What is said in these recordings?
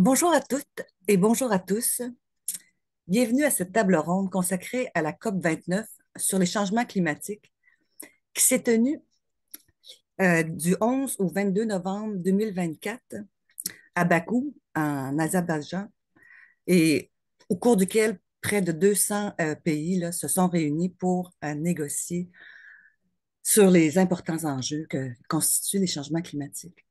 Bonjour à toutes et bonjour à tous. Bienvenue à cette table ronde consacrée à la COP 29 sur les changements climatiques qui s'est tenue du 11 au 22 novembre 2024 à Bakou, en Azerbaïdjan, et au cours duquel près de 200 pays là, se sont réunis pour négocier sur les importants enjeux que constituent les changements climatiques.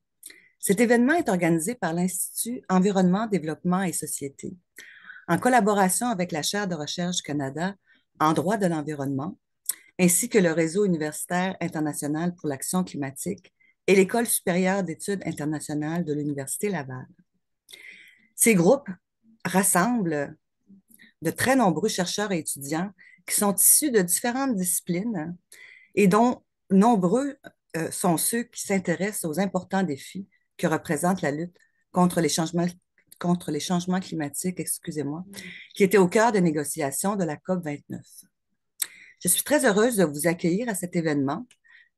Cet événement est organisé par l'Institut Environnement, Développement et Société, en collaboration avec la Chaire de recherche du Canada en droit de l'environnement, ainsi que le Réseau universitaire international pour l'action climatique et l'École supérieure d'études internationales de l'Université Laval. Ces groupes rassemblent de très nombreux chercheurs et étudiants qui sont issus de différentes disciplines et dont nombreux sont ceux qui s'intéressent aux importants défis que représente la lutte contre les changements climatiques, excusez-moi, qui était au cœur des négociations de la COP 29. Je suis très heureuse de vous accueillir à cet événement.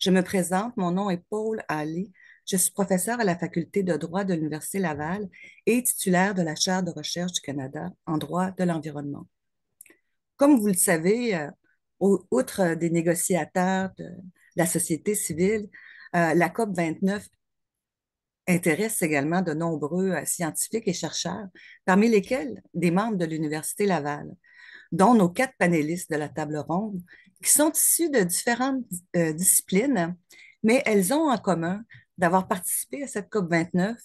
Je me présente, mon nom est Paul Allais. Je suis professeure à la faculté de droit de l'Université Laval et titulaire de la Chaire de recherche du Canada en droit de l'environnement. Comme vous le savez, outre des négociateurs de la société civile, la COP 29 intéresse également de nombreux scientifiques et chercheurs, parmi lesquels des membres de l'Université Laval, dont nos 4 panélistes de la table ronde, qui sont issus de différentes disciplines, mais elles ont en commun d'avoir participé à cette COP 29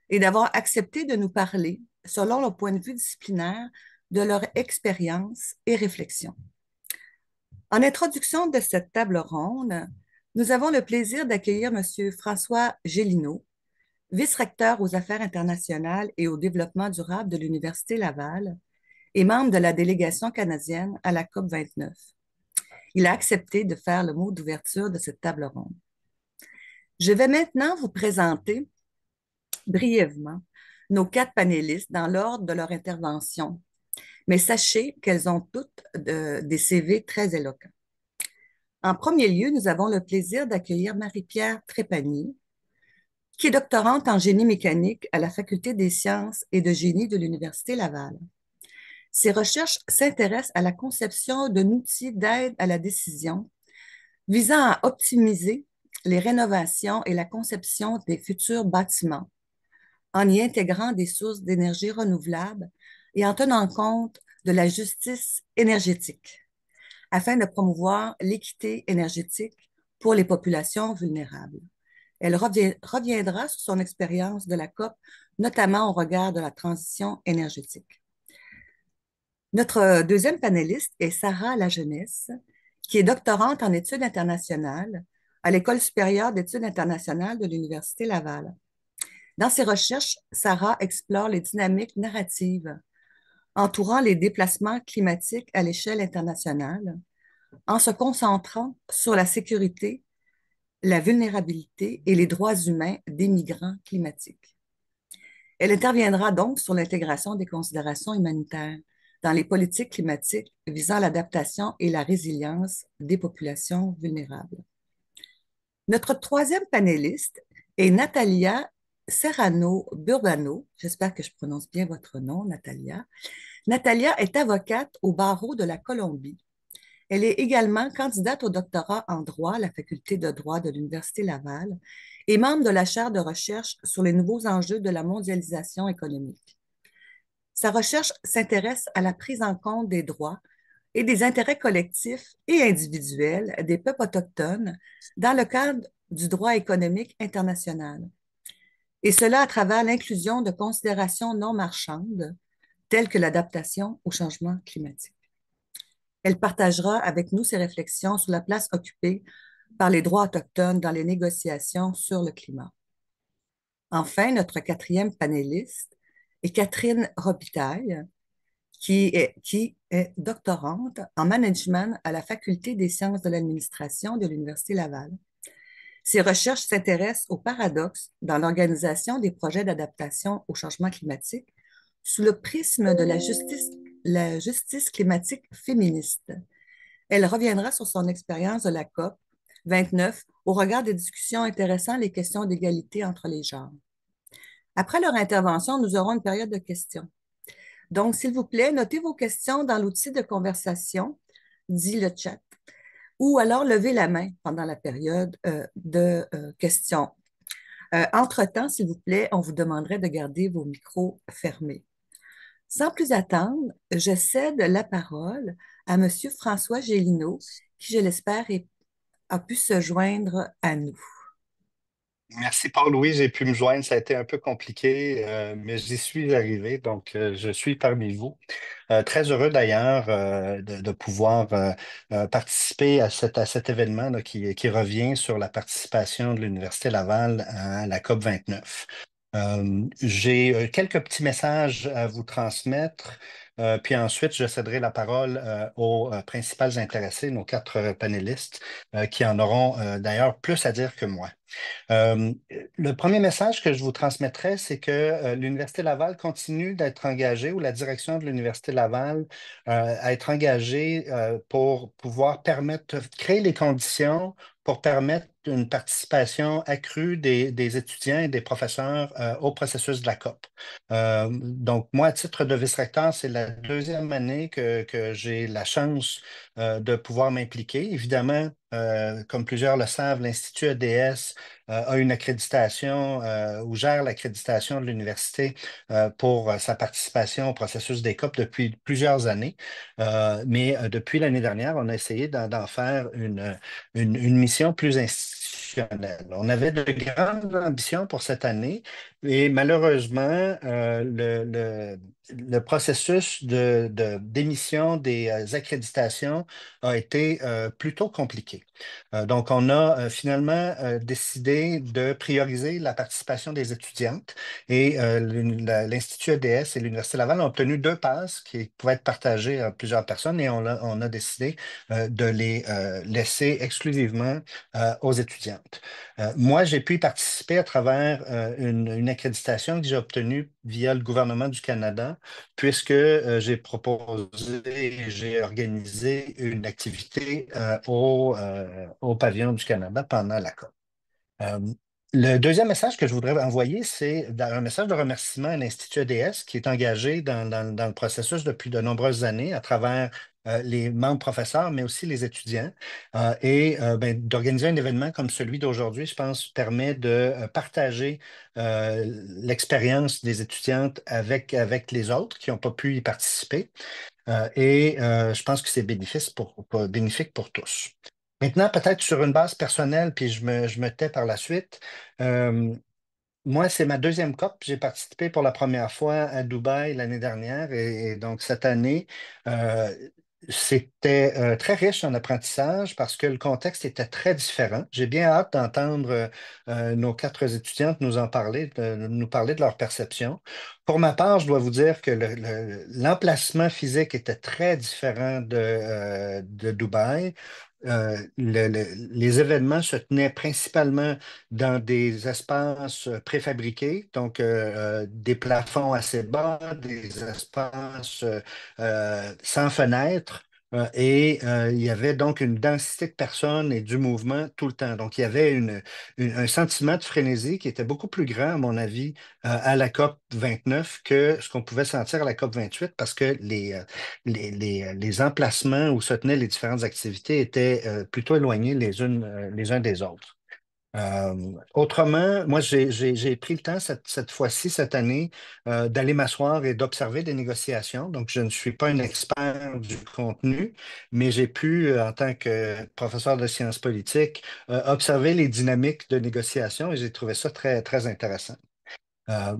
et d'avoir accepté de nous parler, selon leur point de vue disciplinaire, de leur expérience et réflexion. En introduction de cette table ronde, nous avons le plaisir d'accueillir M. François Gélineau, vice-recteur aux affaires internationales et au développement durable de l'Université Laval et membre de la délégation canadienne à la COP 29. Il a accepté de faire le mot d'ouverture de cette table ronde. Je vais maintenant vous présenter brièvement nos 4 panélistes dans l'ordre de leur intervention, mais sachez qu'elles ont toutes des CV très éloquents. En premier lieu, nous avons le plaisir d'accueillir Marie-Pierre Trépanier, qui est doctorante en génie mécanique à la Faculté des sciences et de génie de l'Université Laval. Ses recherches s'intéressent à la conception d'un outil d'aide à la décision visant à optimiser les rénovations et la conception des futurs bâtiments en y intégrant des sources d'énergie renouvelables et en tenant compte de la justice énergétique afin de promouvoir l'équité énergétique pour les populations vulnérables. Elle reviendra sur son expérience de la COP, notamment au regard de la transition énergétique. Notre deuxième panéliste est Sarah Lajeunesse, qui est doctorante en études internationales à l'École supérieure d'études internationales de l'Université Laval. Dans ses recherches, Sarah explore les dynamiques narratives entourant les déplacements climatiques à l'échelle internationale en se concentrant sur la sécurité, la vulnérabilité et les droits humains des migrants climatiques. Elle interviendra donc sur l'intégration des considérations humanitaires dans les politiques climatiques visant l'adaptation et la résilience des populations vulnérables. Notre troisième panéliste est Natalia Serrano-Burbano. J'espère que je prononce bien votre nom, Natalia. Natalia est avocate au barreau de la Colombie. Elle est également candidate au doctorat en droit à la Faculté de droit de l'Université Laval et membre de la chaire de recherche sur les nouveaux enjeux de la mondialisation économique. Sa recherche s'intéresse à la prise en compte des droits et des intérêts collectifs et individuels des peuples autochtones dans le cadre du droit économique international, et cela à travers l'inclusion de considérations non marchandes telles que l'adaptation au changement climatique. Elle partagera avec nous ses réflexions sur la place occupée par les droits autochtones dans les négociations sur le climat. Enfin, notre quatrième panéliste est Catherine Robitaille, qui est doctorante en management à la Faculté des sciences de l'administration de l'Université Laval. Ses recherches s'intéressent aux paradoxes dans l'organisation des projets d'adaptation au changement climatique sous le prisme de la justice climatique féministe. Elle reviendra sur son expérience de la COP 29 au regard des discussions intéressant les questions d'égalité entre les genres. Après leur intervention, nous aurons une période de questions. Donc, s'il vous plaît, notez vos questions dans l'outil de conversation, dit le chat, ou alors levez la main pendant la période de questions. Entre-temps, s'il vous plaît, on vous demanderait de garder vos micros fermés. Sans plus attendre, je cède la parole à M. François Gélineau, qui, je l'espère, a pu se joindre à nous. Merci Paul-Louis, j'ai pu me joindre. Ça a été un peu compliqué, mais j'y suis arrivé, donc je suis parmi vous. Très heureux d'ailleurs de pouvoir participer à cet événement là, qui revient sur la participation de l'Université Laval à la COP 29. J'ai quelques petits messages à vous transmettre, puis ensuite je céderai la parole aux principales intéressés, nos quatre panélistes, qui en auront d'ailleurs plus à dire que moi. Euh, le premier message que je vous transmettrai, c'est que l'Université Laval continue d'être engagée, ou la direction de l'Université Laval à être engagée pour pouvoir permettre, créer les conditions pour permettre une participation accrue des étudiants et des professeurs au processus de la COP. Donc, moi, à titre de vice-recteur, c'est la deuxième année que j'ai la chance de pouvoir m'impliquer. Évidemment, comme plusieurs le savent, l'Institut EDS a une accréditation ou gère l'accréditation de l'université pour sa participation au processus des COP depuis plusieurs années. Mais depuis l'année dernière, on a essayé d'en faire une mission plus institutionnelle. On avait de grandes ambitions pour cette année et malheureusement, le processus d'émission des accréditations a été plutôt compliqué. Donc, on a finalement décidé de prioriser la participation des étudiantes et l'Institut EDS et l'Université Laval ont obtenu deux passes qui pouvaient être partagées à plusieurs personnes et on a décidé de les laisser exclusivement aux étudiantes. Moi, j'ai pu y participer à travers une accréditation que j'ai obtenue via le gouvernement du Canada, puisque j'ai proposé et j'ai organisé une activité au pavillon du Canada pendant la COP. Euh, le deuxième message que je voudrais envoyer, c'est un message de remerciement à l'Institut EDS qui est engagé dans le processus depuis de nombreuses années à travers les membres professeurs, mais aussi les étudiants. Ben, d'organiser un événement comme celui d'aujourd'hui, je pense, permet de partager l'expérience des étudiantes avec les autres qui n'ont pas pu y participer. Je pense que c'est bénéfique pour tous. Maintenant, peut-être sur une base personnelle, puis je me tais par la suite. euh, Moi, c'est ma deuxième COP. J'ai participé pour la première fois à Dubaï l'année dernière et donc cette année, euh, c'était très riche en apprentissage parce que le contexte était très différent. J'ai bien hâte d'entendre nos quatre étudiantes nous parler de leur perception. Pour ma part, je dois vous dire que l'emplacement physique était très différent de Dubaï. Les événements se tenaient principalement dans des espaces préfabriqués, donc des plafonds assez bas, des espaces sans fenêtres. Il y avait donc une densité de personnes et du mouvement tout le temps. Donc, il y avait un sentiment de frénésie qui était beaucoup plus grand, à mon avis, à la COP 29 que ce qu'on pouvait sentir à la COP 28 parce que les emplacements où se tenaient les différentes activités étaient plutôt éloignés les uns des autres. Autrement, moi, j'ai pris le temps cette fois-ci, cette année, d'aller m'asseoir et d'observer des négociations. Donc, je ne suis pas un expert du contenu, mais j'ai pu, en tant que professeur de sciences politiques, observer les dynamiques de négociation et j'ai trouvé ça très, très intéressant.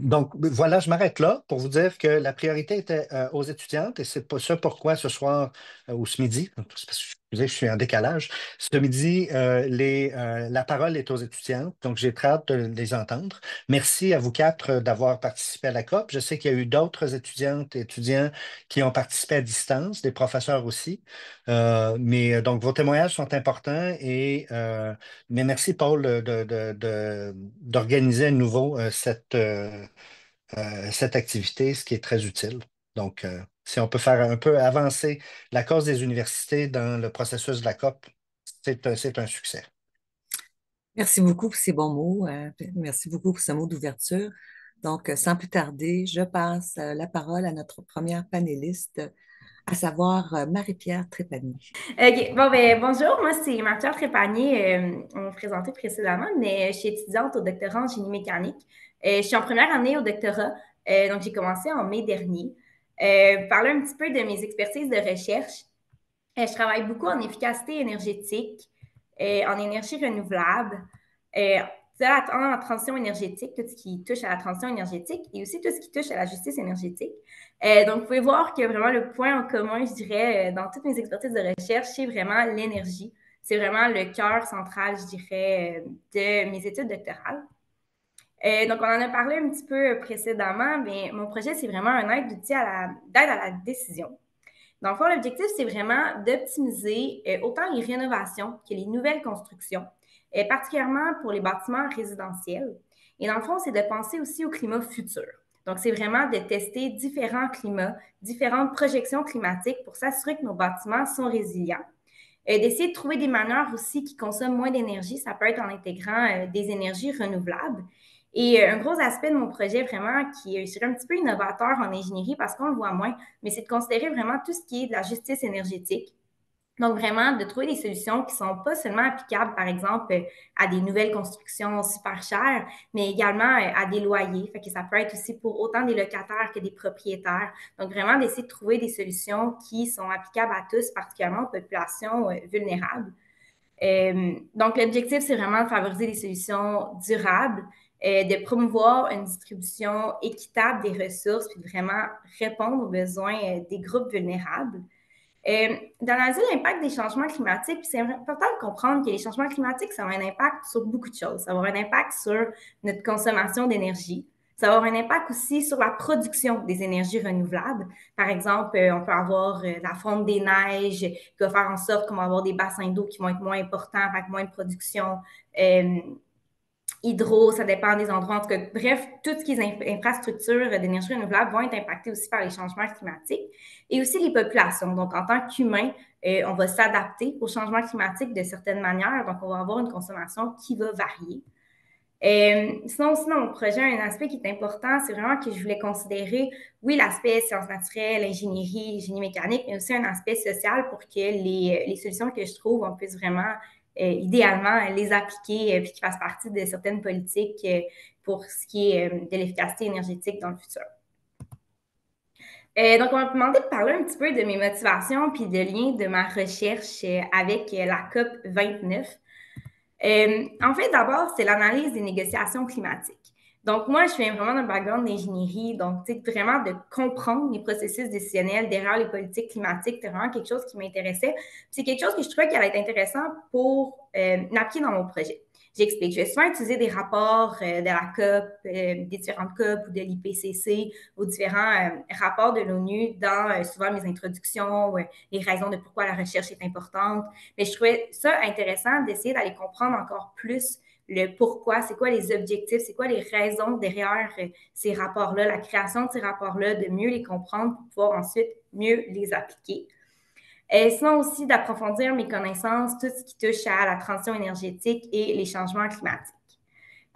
Donc, voilà, je m'arrête là pour vous dire que la priorité était aux étudiantes et c'est pas ça pourquoi ce soir ou ce midi, parce que, excusez, je suis en décalage, ce midi, la parole est aux étudiantes, donc j'ai très hâte de les entendre. Merci à vous quatre d'avoir participé à la COP. Je sais qu'il y a eu d'autres étudiantes et étudiants qui ont participé à distance, des professeurs aussi. Donc, vos témoignages sont importants mais merci, Paul, d'organiser à nouveau cette activité, ce qui est très utile. Donc, si on peut faire un peu avancer la cause des universités dans le processus de la COP, c'est un succès. Merci beaucoup pour ces bons mots. Merci beaucoup pour ce mot d'ouverture. Donc, sans plus tarder, je passe la parole à notre première panéliste, à savoir Marie-Pierre Trépanier. OK. Bon, ben, bonjour, moi, c'est Martha Trépanier. On m'a présenté précédemment, mais je suis étudiante au doctorat en génie mécanique. Je suis en première année au doctorat, donc j'ai commencé en mai dernier. Parler un petit peu de mes expertises de recherche. Je travaille beaucoup en efficacité énergétique, en énergie renouvelable, euh, en la transition énergétique, tout ce qui touche à la transition énergétique et aussi tout ce qui touche à la justice énergétique. Donc, vous pouvez voir que vraiment le point en commun, je dirais, dans toutes mes expertises de recherche, c'est vraiment l'énergie. C'est vraiment le cœur central, je dirais, de mes études doctorales. Donc, on en a parlé un petit peu précédemment, mais mon projet, c'est vraiment un d'aide à la décision. Dans le fond, l'objectif, c'est vraiment d'optimiser autant les rénovations que les nouvelles constructions, particulièrement pour les bâtiments résidentiels. Et dans le fond, c'est de penser aussi au climat futur. Donc, c'est vraiment de tester différents climats, différentes projections climatiques pour s'assurer que nos bâtiments sont résilients. D'essayer de trouver des manières aussi qui consomment moins d'énergie. Ça peut être en intégrant des énergies renouvelables. Et un gros aspect de mon projet vraiment qui est, je dirais, un petit peu innovateur en ingénierie parce qu'on le voit moins, mais c'est de considérer vraiment tout ce qui est de la justice énergétique. Donc, vraiment, de trouver des solutions qui ne sont pas seulement applicables, par exemple, à des nouvelles constructions super chères, mais également à des loyers. Fait que ça peut être aussi pour autant des locataires que des propriétaires. Donc, vraiment, d'essayer de trouver des solutions qui sont applicables à tous, particulièrement aux populations vulnérables. Donc, l'objectif, c'est vraiment de favoriser des solutions durables, de promouvoir une distribution équitable des ressources, puis de vraiment répondre aux besoins des groupes vulnérables. D'analyser l'impact des changements climatiques, puis c'est important de comprendre que les changements climatiques, ça a un impact sur beaucoup de choses. Ça va avoir un impact sur notre consommation d'énergie. Ça va avoir un impact aussi sur la production des énergies renouvelables. Par exemple, on peut avoir la fonte des neiges qui va faire en sorte qu'on va avoir des bassins d'eau qui vont être moins importants, avec moins de production. Hydro, ça dépend des endroits. En tout cas, bref, tout ce qui est infrastructures d'énergie renouvelable vont être impactées aussi par les changements climatiques et aussi les populations. Donc, en tant qu'humain, on va s'adapter aux changements climatiques de certaines manières. Donc, on va avoir une consommation qui va varier. Sinon, aussi, dans mon projet, un aspect qui est important, c'est vraiment que je voulais considérer, oui, l'aspect sciences naturelles, ingénierie, génie mécanique, mais aussi un aspect social pour que les solutions que je trouve, on puisse vraiment, idéalement, les appliquer puis qu'ils fassent partie de certaines politiques pour ce qui est de l'efficacité énergétique dans le futur. Donc, on m'a demandé de parler un petit peu de mes motivations puis de liens de ma recherche avec la COP 29. En fait, d'abord, c'est l'analyse des négociations climatiques. Donc, moi, je viens vraiment d'un background d'ingénierie, donc, tu sais, vraiment de comprendre les processus décisionnels derrière les politiques climatiques, c'est vraiment quelque chose qui m'intéressait. C'est quelque chose que je trouvais qui allait être intéressant pour appliquer dans mon projet. J'explique. Je vais souvent utiliser des rapports de la COP, des différentes COP ou de l'IPCC ou différents rapports de l'ONU dans souvent mes introductions, les raisons de pourquoi la recherche est importante. Mais je trouvais ça intéressant d'essayer d'aller comprendre encore plus le pourquoi, c'est quoi les objectifs, c'est quoi les raisons derrière ces rapports-là, la création de ces rapports-là, de mieux les comprendre pour pouvoir ensuite mieux les appliquer. Sinon aussi d'approfondir mes connaissances, tout ce qui touche à la transition énergétique et les changements climatiques.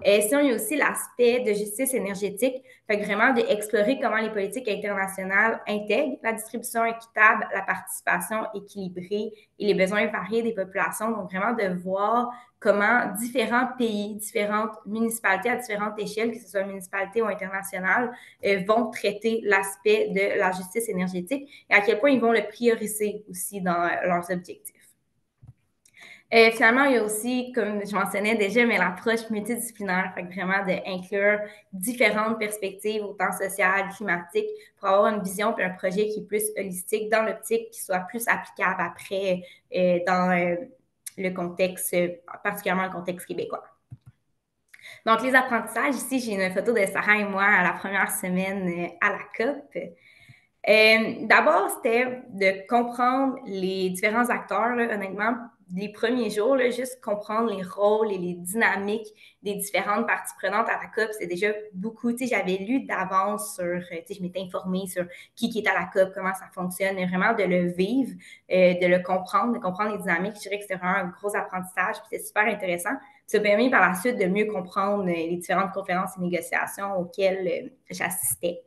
Sinon, il y a aussi l'aspect de justice énergétique, fait que vraiment d'explorer comment les politiques internationales intègrent la distribution équitable, la participation équilibrée et les besoins variés des populations. Donc, vraiment de voir comment différents pays, différentes municipalités à différentes échelles, que ce soit municipalité ou internationale, vont traiter l'aspect de la justice énergétique et à quel point ils vont le prioriser aussi dans leurs objectifs. Finalement, il y a aussi, comme je mentionnais déjà, mais l'approche multidisciplinaire, fait que vraiment d'inclure différentes perspectives, autant sociales, climatiques, pour avoir une vision et un projet qui est plus holistique dans l'optique, qui soit plus applicable après dans le contexte, particulièrement le contexte québécois. Donc, les apprentissages, ici, j'ai une photo de Sarah et moi à la première semaine à la COP. D'abord, c'était de comprendre les différents acteurs, là, honnêtement, les premiers jours, là, juste comprendre les rôles et les dynamiques des différentes parties prenantes à la COP, c'est déjà beaucoup. Tu sais, j'avais lu d'avance sur, tu sais, je m'étais informée sur qui est à la COP, comment ça fonctionne, mais vraiment de le vivre, de le comprendre, de comprendre les dynamiques. Je dirais que c'était vraiment un gros apprentissage, puis c'était super intéressant Ça m'a permis par la suite de mieux comprendre les différentes conférences et négociations auxquelles j'assistais.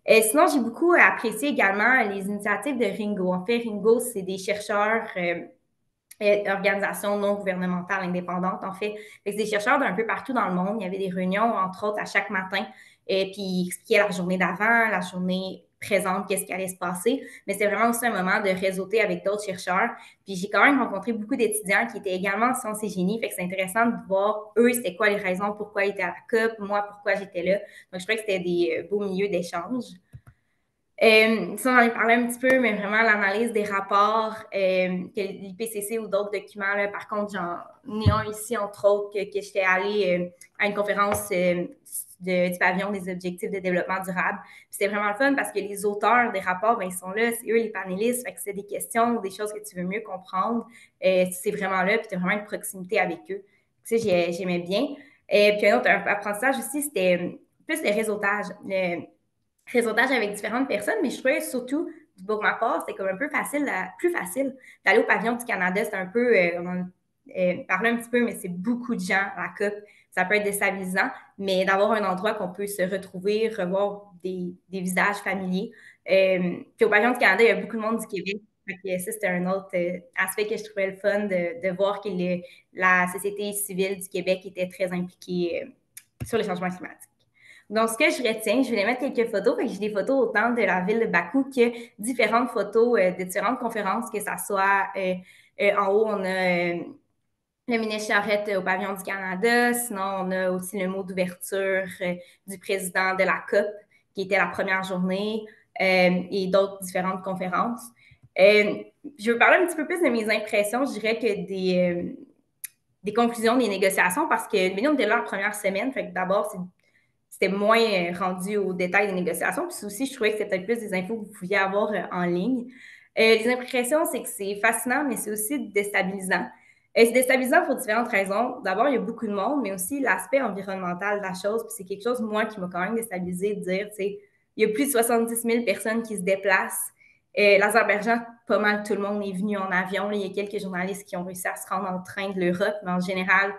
Sinon, j'ai beaucoup apprécié également les initiatives de Ringo. En fait, Ringo, c'est des chercheurs organisations non gouvernementales indépendantes, en fait. C'est des chercheurs d'un peu partout dans le monde. Il y avait des réunions, entre autres, à chaque matin, et puis ils expliquaient la journée d'avant, la journée présente, qu'est-ce qui allait se passer. Mais c'était vraiment aussi un moment de réseauter avec d'autres chercheurs. Puis j'ai quand même rencontré beaucoup d'étudiants qui étaient également en sciences et génie. Fait que c'est intéressant de voir, eux, c'était quoi les raisons pourquoi ils étaient à la COP, moi, pourquoi j'étais là. Donc, je trouvais que c'était des beaux milieux d'échange. Ça, on en a parlé un petit peu, mais vraiment l'analyse des rapports que l'IPCC ou d'autres documents. Là, par contre, j'en ai un ici, entre autres, que j'étais allée à une conférence du pavillon des objectifs de développement durable. C'était vraiment le fun parce que les auteurs des rapports, ben, ils sont là, c'est eux les panélistes, fait que c'est des questions ou des choses que tu veux mieux comprendre. C'est vraiment là, puis tu as vraiment une proximité avec eux. Tu sais, j'aimais bien. Puis un autre apprentissage aussi, c'était plus le réseautage. Réseautage avec différentes personnes, mais je trouvais surtout, pour ma part, c'était comme un peu plus facile d'aller au pavillon du Canada. C'est un peu, on parlait un petit peu, mais c'est beaucoup de gens à la COP. Ça peut être déstabilisant, mais d'avoir un endroit qu'on peut se retrouver, revoir des visages familiers. Puis au pavillon du Canada, il y a beaucoup de monde du Québec. Ça, c'était un autre aspect que je trouvais le fun de voir que la société civile du Québec était très impliquée sur les changements climatiques. Donc, ce que je retiens, je vais mettre quelques photos. Fait que j'ai des photos autant de la ville de Bakou que différentes photos de différentes conférences, que ça soit en haut, on a le ministre Charette au pavillon du Canada. Sinon, on a aussi le mot d'ouverture du président de la COP, qui était la première journée, et d'autres différentes conférences. Je veux parler un petit peu plus de mes impressions, je dirais que des conclusions des négociations, parce que nous, on était là la première semaine. Fait que d'abord, c'était moins rendu aux détails des négociations. Puis aussi, je trouvais que c'était peut-être plus des infos que vous pouviez avoir en ligne. Les impressions, c'est que c'est fascinant, mais c'est aussi déstabilisant. C'est déstabilisant pour différentes raisons. D'abord, il y a beaucoup de monde, mais aussi l'aspect environnemental de la chose. Puis c'est quelque chose, moi, qui m'a quand même déstabilisé de dire, tu sais, il y a plus de 70 000 personnes qui se déplacent. L'Azerbaïdjan, pas mal tout le monde est venu en avion. Là, il y a quelques journalistes qui ont réussi à se rendre en train de l'Europe, mais en général,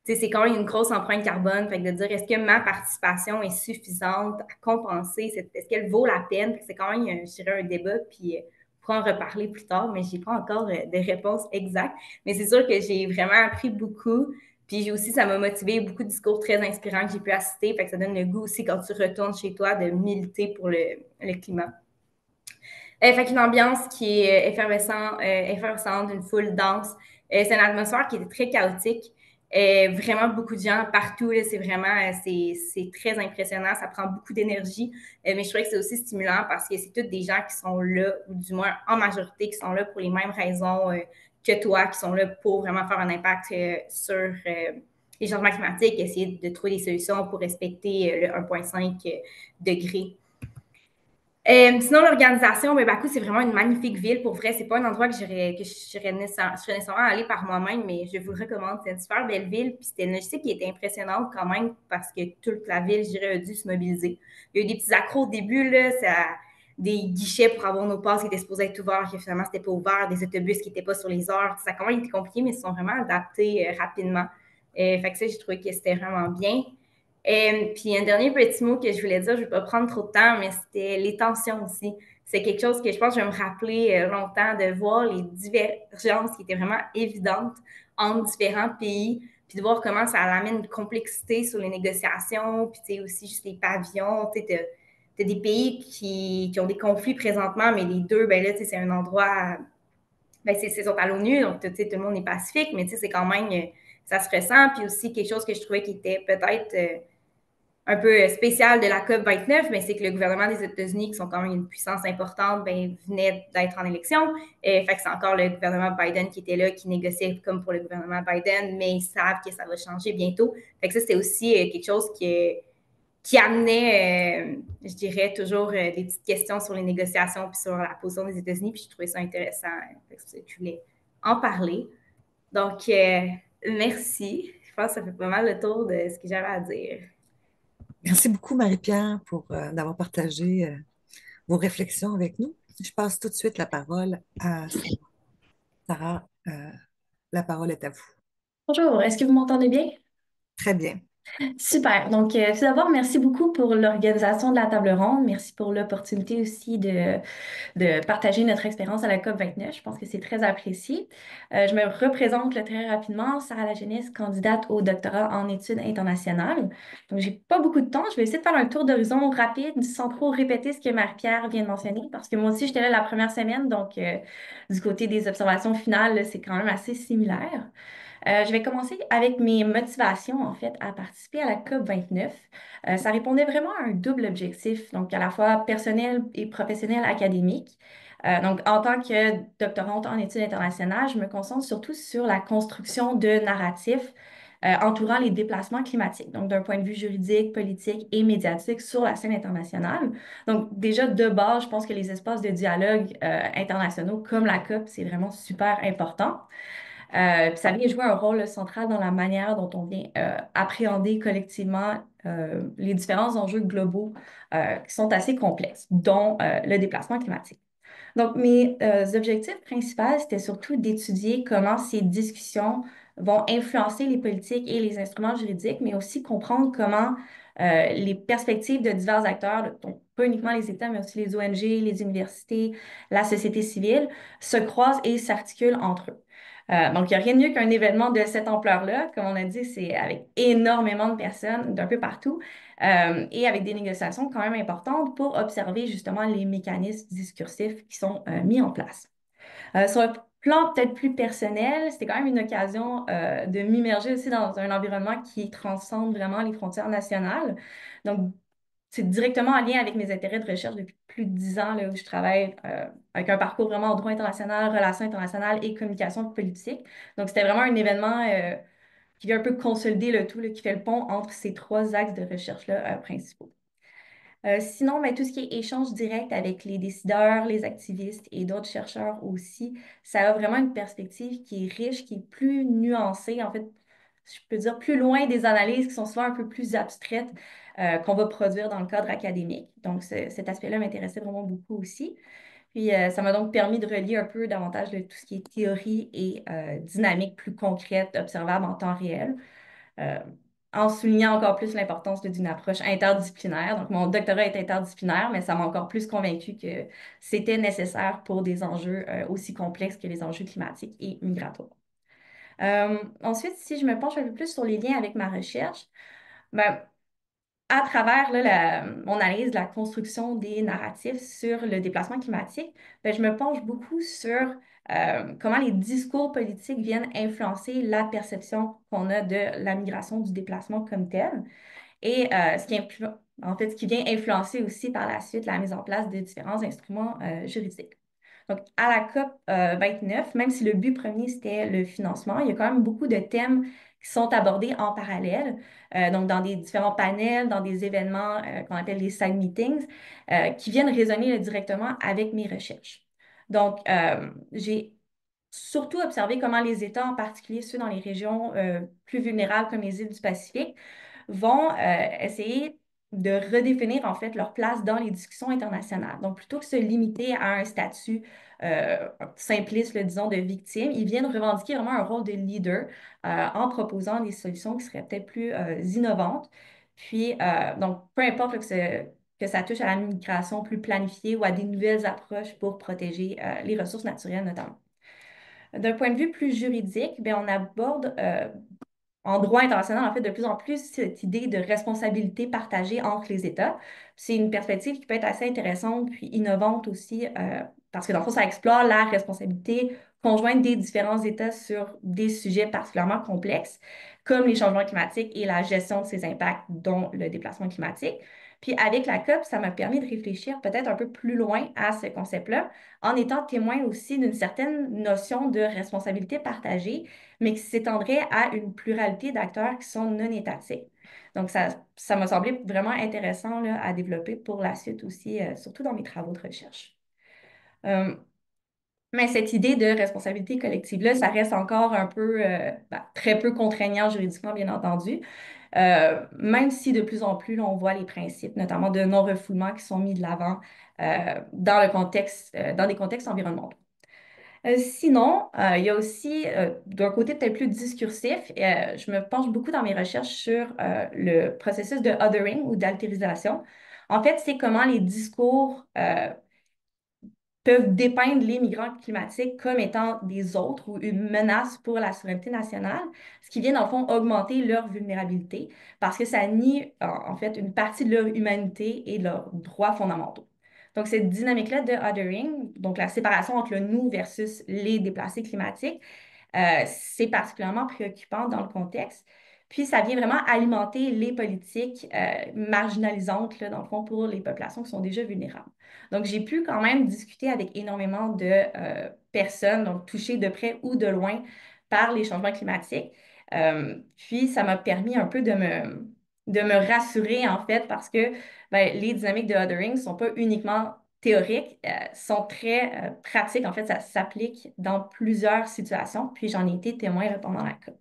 c'est quand même une grosse empreinte carbone. Fait que de dire, est-ce que ma participation est suffisante à compenser? Est-ce qu'elle vaut la peine? C'est quand même, je dirais, un débat, puis on pourra en reparler plus tard, mais je n'ai pas encore de réponse exacte. Mais c'est sûr que j'ai vraiment appris beaucoup. Puis aussi, ça m'a motivé, beaucoup de discours très inspirants que j'ai pu assister. Fait que ça donne le goût aussi, quand tu retournes chez toi, de militer pour le climat. Fait qu'une ambiance qui est effervescente, une foule dense. C'est une atmosphère qui était très chaotique. Vraiment beaucoup de gens partout. C'est vraiment, c'est très impressionnant. Ça prend beaucoup d'énergie. Mais je trouvais que c'est aussi stimulant parce que c'est tous des gens qui sont là, ou du moins en majorité, qui sont là pour les mêmes raisons que toi, qui sont là pour vraiment faire un impact sur les changements climatiques, essayer de trouver des solutions pour respecter le 1,5 degré. Sinon, l'organisation, ben, Bakou, c'est vraiment une magnifique ville. Pour vrai, c'est pas un endroit que je serais nécessairement allée par moi-même, mais je vous le recommande. C'est une super belle ville. Puis c'était une logistique qui était impressionnante quand même parce que toute la ville, je dirais, a dû se mobiliser. Il y a eu des petits accros au début, là, des guichets pour avoir nos passes qui étaient supposés être ouverts, qui finalement, c'était pas ouvert, des autobus qui n'étaient pas sur les heures. Ça a quand même été compliqué, mais ils se sont vraiment adaptés rapidement. Fait que ça, j'ai trouvé que c'était vraiment bien. Puis un dernier petit mot que je voulais dire, je ne vais pas prendre trop de temps, mais c'était les tensions aussi. C'est quelque chose que je pense que je vais me rappeler longtemps, de voir les divergences qui étaient vraiment évidentes entre différents pays, puis de voir comment ça amène une complexité sur les négociations, puis tu sais aussi juste les pavillons. Tu sais, t'as des pays qui ont des conflits présentement, mais les deux, ben là, tu sais, c'est un endroit, ben c'est sont à l'ONU, donc tu sais, tout le monde est pacifique, mais tu sais, c'est quand même, ça se ressent. Puis aussi quelque chose que je trouvais qui était peut-être un peu spécial de la COP 29, mais c'est que le gouvernement des États-Unis, qui sont quand même une puissance importante, ben, venait d'être en élection. Fait que c'est encore le gouvernement Biden qui était là, qui négociait comme pour le gouvernement Biden, mais ils savent que ça va changer bientôt. Fait que ça, c'était aussi quelque chose qui amenait, je dirais, toujours des petites questions sur les négociations puis sur la position des États-Unis. Puis je trouvais ça intéressant. Je voulais en parler. Donc, merci. Je pense que ça fait pas mal le tour de ce que j'avais à dire. Merci beaucoup, Marie-Pierre, pour d'avoir partagé vos réflexions avec nous. Je passe tout de suite la parole à Sarah. La parole est à vous. Bonjour, est-ce que vous m'entendez bien? Très bien. Super. Donc, tout d'abord, merci beaucoup pour l'organisation de la table ronde. Merci pour l'opportunité aussi de partager notre expérience à la COP29. Je pense que c'est très apprécié. Je me représente là, très rapidement, Sarah Lajeunesse, candidate au doctorat en études internationales. Donc, j'ai pas beaucoup de temps. Je vais essayer de faire un tour d'horizon rapide sans trop répéter ce que Marie-Pierre vient de mentionner, parce que moi aussi, j'étais là la première semaine. Donc, du côté des observations finales, là, c'est quand même assez similaire. Je vais commencer avec mes motivations, en fait, à participer à la COP29. Ça répondait vraiment à un double objectif, donc à la fois personnel et professionnel académique. Donc, en tant que doctorante en études internationales, je me concentre surtout sur la construction de narratifs entourant les déplacements climatiques, donc d'un point de vue juridique, politique et médiatique sur la scène internationale. Donc, déjà, de base, je pense que les espaces de dialogue internationaux comme la COP, c'est vraiment super important. Puis ça vient jouer un rôle central dans la manière dont on vient appréhender collectivement les différents enjeux globaux qui sont assez complexes, dont le déplacement climatique. Donc, mes objectifs principaux, c'était surtout d'étudier comment ces discussions vont influencer les politiques et les instruments juridiques, mais aussi comprendre comment les perspectives de divers acteurs, donc pas uniquement les États, mais aussi les ONG, les universités, la société civile, se croisent et s'articulent entre eux. Donc, il n'y a rien de mieux qu'un événement de cette ampleur-là. Comme on a dit, c'est avec énormément de personnes d'un peu partout et avec des négociations quand même importantes pour observer justement les mécanismes discursifs qui sont mis en place. Sur un plan peut-être plus personnel, c'était quand même une occasion de m'immerger aussi dans un environnement qui transcende vraiment les frontières nationales. Donc, c'est directement en lien avec mes intérêts de recherche depuis plus de 10 ans, là, où je travaille avec un parcours vraiment en droit international, relations internationales et communication politique. Donc, c'était vraiment un événement qui vient un peu consolider le tout, là, qui fait le pont entre ces trois axes de recherche-là principaux. Sinon, ben, tout ce qui est échange direct avec les décideurs, les activistes et d'autres chercheurs aussi, ça a vraiment une perspective qui est riche, qui est plus nuancée, en fait, je peux dire plus loin des analyses qui sont souvent un peu plus abstraites qu'on va produire dans le cadre académique. Donc, cet aspect-là m'intéressait vraiment beaucoup aussi. Puis, ça m'a donc permis de relier un peu davantage tout ce qui est théorie et dynamique plus concrète, observable en temps réel euh, en soulignant encore plus l'importance d'une approche interdisciplinaire. Donc, mon doctorat est interdisciplinaire, mais ça m'a encore plus convaincu que c'était nécessaire pour des enjeux aussi complexes que les enjeux climatiques et migratoires. Ensuite, si je me penche un peu plus sur les liens avec ma recherche, ben, à travers là, mon analyse de la construction des narratifs sur le déplacement climatique, ben, je me penche beaucoup sur comment les discours politiques viennent influencer la perception qu'on a de la migration, du déplacement comme tel, et en fait, ce qui vient influencer aussi par la suite la mise en place de différents instruments juridiques. Donc, à la COP 29, même si le but premier, c'était le financement, il y a quand même beaucoup de thèmes qui sont abordés en parallèle, donc dans des différents panels, dans des événements qu'on appelle les side meetings, qui viennent résonner directement avec mes recherches. Donc, j'ai surtout observé comment les États, en particulier ceux dans les régions plus vulnérables comme les îles du Pacifique, vont essayer de redéfinir en fait leur place dans les discussions internationales. Donc, plutôt que se limiter à un statut simpliste, disons, de victime, ils viennent revendiquer vraiment un rôle de leader en proposant des solutions qui seraient peut-être plus innovantes. Puis, donc, peu importe là, que ça touche à la migration plus planifiée ou à des nouvelles approches pour protéger les ressources naturelles notamment. D'un point de vue plus juridique, bien, on aborde en droit international, en fait, de plus en plus cette idée de responsabilité partagée entre les États. C'est une perspective qui peut être assez intéressante puis innovante aussi, parce que dans le fond, ça explore la responsabilité conjointe des différents États sur des sujets particulièrement complexes, comme les changements climatiques et la gestion de ces impacts, dont le déplacement climatique. Puis avec la COP, ça m'a permis de réfléchir peut-être un peu plus loin à ce concept-là, en étant témoin aussi d'une certaine notion de responsabilité partagée mais qui s'étendrait à une pluralité d'acteurs qui sont non étatiques. Donc, ça m'a semblé vraiment intéressant là, à développer pour la suite aussi, surtout dans mes travaux de recherche. Euh, mais cette idée de responsabilité collective-là, ça reste encore un peu, très peu contraignant juridiquement, bien entendu, même si de plus en plus, là, on voit les principes, notamment de non-refoulement, qui sont mis de l'avant dans dans des contextes environnementaux. Sinon, il y a aussi, d'un côté peut-être plus discursif, je me penche beaucoup dans mes recherches sur le processus de othering ou d'altérisation. En fait, c'est comment les discours peuvent dépeindre les migrants climatiques comme étant des autres ou une menace pour la souveraineté nationale, ce qui vient dans le fond augmenter leur vulnérabilité parce que ça nie en fait une partie de leur humanité et de leurs droits fondamentaux. Donc cette dynamique-là de othering, donc la séparation entre le nous versus les déplacés climatiques, c'est particulièrement préoccupant dans le contexte. Puis, ça vient vraiment alimenter les politiques marginalisantes, là, dans le fond, pour les populations qui sont déjà vulnérables. Donc, j'ai pu quand même discuter avec énormément de personnes, donc touchées de près ou de loin par les changements climatiques. Puis, ça m'a permis un peu de me rassurer, en fait, parce que ben, les dynamiques de othering ne sont pas uniquement théoriques, sont très pratiques. En fait, ça s'applique dans plusieurs situations. Puis, j'en ai été témoin là, pendant la COP.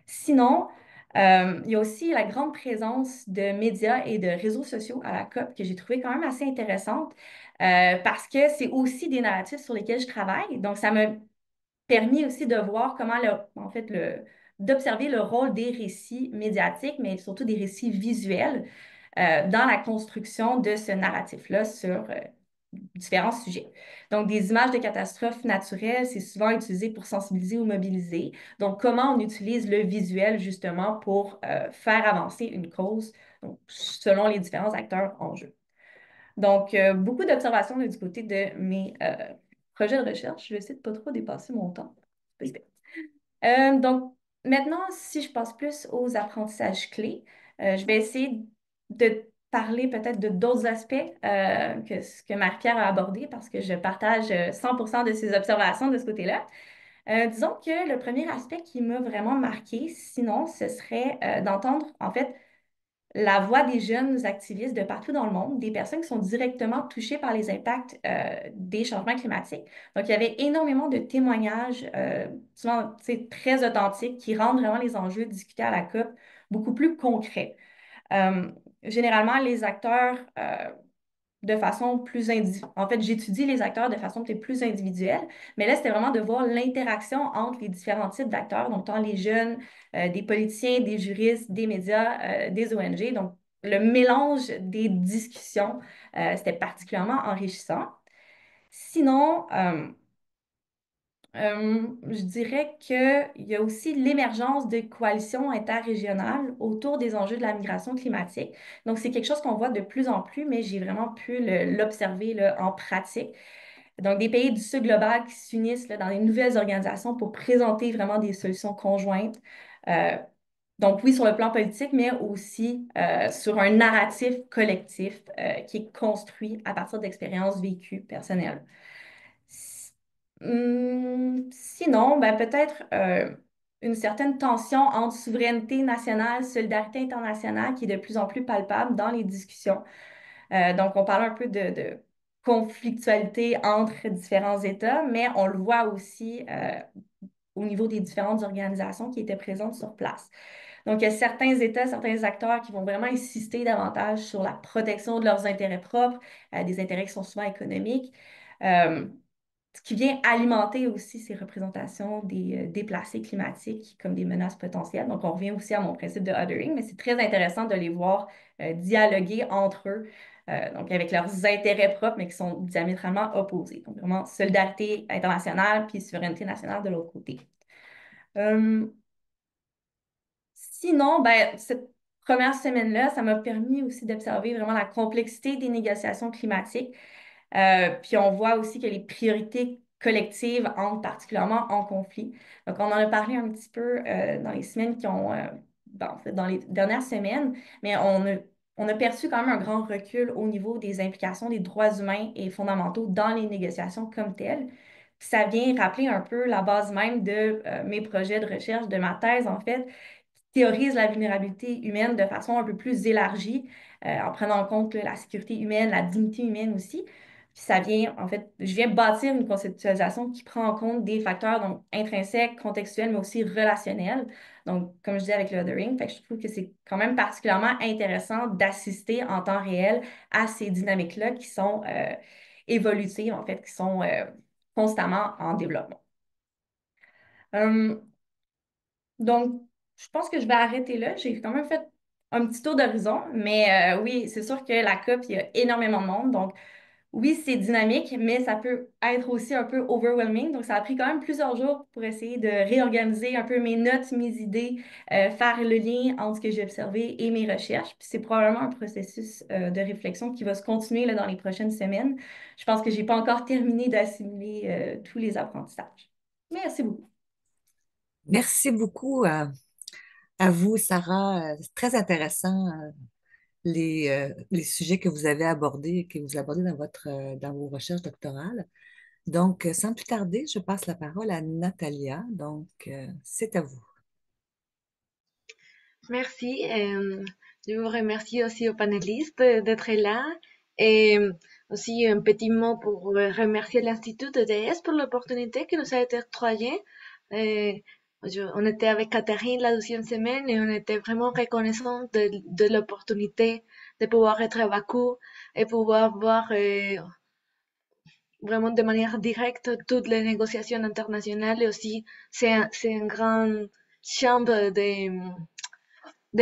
Sinon, il y a aussi la grande présence de médias et de réseaux sociaux à la COP que j'ai trouvé quand même assez intéressante parce que c'est aussi des narratifs sur lesquels je travaille. Donc, ça m'a permis aussi de voir comment, en fait, d'observer le rôle des récits médiatiques, mais surtout des récits visuels dans la construction de ce narratif-là sur différents sujets. Donc, des images de catastrophes naturelles, c'est souvent utilisé pour sensibiliser ou mobiliser. Donc, comment on utilise le visuel justement pour faire avancer une cause, donc, selon les différents acteurs en jeu. Donc, beaucoup d'observations du côté de mes projets de recherche. Je vais essayer de ne pas trop dépasser mon temps. Donc, maintenant, si je passe plus aux apprentissages clés, je vais essayer de parler peut-être de d'autres aspects que ce que Marie-Pierre a abordé parce que je partage 100% de ses observations de ce côté-là. Disons que le premier aspect qui m'a vraiment marqué, sinon, ce serait d'entendre, en fait, la voix des jeunes activistes de partout dans le monde, des personnes qui sont directement touchées par les impacts des changements climatiques. Donc, il y avait énormément de témoignages, souvent très authentiques, qui rendent vraiment les enjeux discutés à la COP beaucoup plus concrets. Généralement, les acteurs de façon plus individuelle. En fait, j'étudie les acteurs de façon peut-être plus individuelle, mais là, c'était vraiment de voir l'interaction entre les différents types d'acteurs, donc tant les jeunes, des politiciens, des juristes, des médias, des ONG. Donc, le mélange des discussions, c'était particulièrement enrichissant. Sinon, je dirais qu'il y a aussi l'émergence de coalitions interrégionales autour des enjeux de la migration climatique. Donc, c'est quelque chose qu'on voit de plus en plus, mais j'ai vraiment pu l'observer là, en pratique. Donc, des pays du Sud global qui s'unissent là, dans des nouvelles organisations pour présenter vraiment des solutions conjointes. Euh, donc, oui, sur le plan politique, mais aussi sur un narratif collectif qui est construit à partir d'expériences vécues personnelles. Sinon, ben, peut-être une certaine tension entre souveraineté nationale, solidarité internationale qui est de plus en plus palpable dans les discussions. Donc, on parle un peu de conflictualité entre différents États, mais on le voit aussi au niveau des différentes organisations qui étaient présentes sur place. Donc, il y a certains États, certains acteurs qui vont vraiment insister davantage sur la protection de leurs intérêts propres, des intérêts qui sont souvent économiques. Ce qui vient alimenter aussi ces représentations des déplacés climatiques comme des menaces potentielles. Donc, on revient aussi à mon principe de othering, mais c'est très intéressant de les voir dialoguer entre eux, donc avec leurs intérêts propres, mais qui sont diamétralement opposés. Donc, vraiment, solidarité internationale puis souveraineté nationale de l'autre côté. Sinon, ben, cette première semaine-là, ça m'a permis aussi d'observer vraiment la complexité des négociations climatiques. Puis on voit aussi que les priorités collectives entrent particulièrement en conflit. Donc, on en a parlé un petit peu dans les semaines qui ont, ben, en fait, dans les dernières semaines, mais on a perçu quand même un grand recul au niveau des implications des droits humains et fondamentaux dans les négociations comme telles. Puis ça vient rappeler un peu la base même de mes projets de recherche, de ma thèse, en fait, théorise la vulnérabilité humaine de façon un peu plus élargie, en prenant en compte là, la sécurité humaine, la dignité humaine aussi. Puis ça vient, en fait, je viens bâtir une conceptualisation qui prend en compte des facteurs donc, intrinsèques, contextuels, mais aussi relationnels. Donc, comme je dis avec le othering, fait que je trouve que c'est quand même particulièrement intéressant d'assister en temps réel à ces dynamiques-là qui sont évolutives, en fait, qui sont constamment en développement. Euh, donc, je pense que je vais arrêter là. J'ai quand même fait un petit tour d'horizon, mais oui, c'est sûr que la COP, il y a énormément de monde. Donc, oui, c'est dynamique, mais ça peut être aussi un peu overwhelming. Donc, ça a pris quand même plusieurs jours pour essayer de réorganiser un peu mes notes, mes idées, faire le lien entre ce que j'ai observé et mes recherches. Puis c'est probablement un processus de réflexion qui va se continuer là, dans les prochaines semaines. Je pense que j'ai pas encore terminé d'assimiler tous les apprentissages. Merci beaucoup. Merci beaucoup à vous, Sarah. C'est très intéressant les sujets que vous avez abordés, que vous abordez dans dans vos recherches doctorales. Donc, sans plus tarder, je passe la parole à Natalia. Donc, c'est à vous. Merci. Je vous remercie aussi aux panélistes d'être là. Et aussi un petit mot pour remercier l'Institut EDS pour l'opportunité qui nous a été octroyée. Euh, on était avec Catherine la 12e semaine et on était vraiment reconnaissants de l'opportunité de pouvoir être à Bakou et pouvoir voir vraiment de manière directe toutes les négociations internationales. Et aussi, c'est une grande chambre des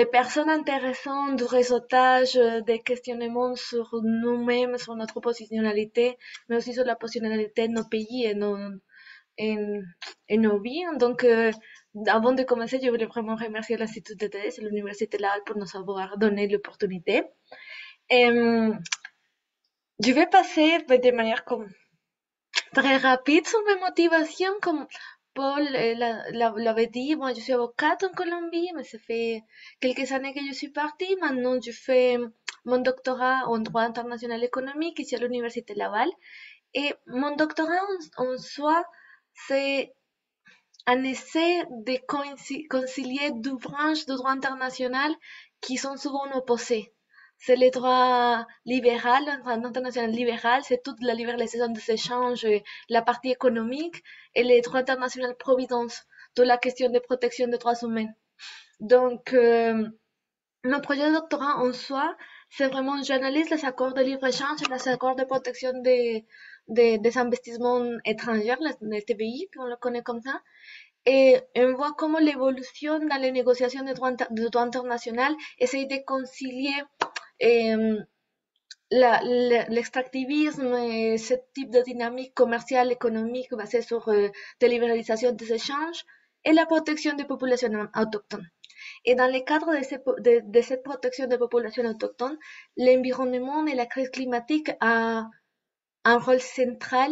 personnes intéressantes, du réseautage, des questionnements sur nous-mêmes, sur notre positionnalité, mais aussi sur la positionnalité de nos pays et nos vies. Donc, avant de commencer, je voulais vraiment remercier l'Institut de TEDx et l'Université Laval pour nous avoir donné l'opportunité. Et, je vais passer de manière comme très rapide sur mes motivations, comme Paul l'avait dit. Moi, je suis avocate en Colombie, mais ça fait quelques années que je suis partie. Maintenant, je fais mon doctorat en droit international économique ici à l'Université Laval. Et mon doctorat en soi, c'est un essai de concilier deux branches de droit international qui sont souvent opposées. C'est le droit libéral, le droit international libéral, c'est toute la libéralisation des échanges, la partie économique, et le droit international providence, toute la question de protection des droits humains. Donc, mon projet de doctorat en soi, c'est vraiment, j'analyse les accords de libre-échange et les accords de protection des investissements étrangers, les TPI, on le connaît comme ça, et on voit comment l'évolution dans les négociations de droit international essaye de concilier euh, l'extractivisme et ce type de dynamique commerciale, économique basée sur la libéralisation des échanges et la protection des populations autochtones. Et dans le cadre de cette protection des populations autochtones, l'environnement et la crise climatique a un rôle central.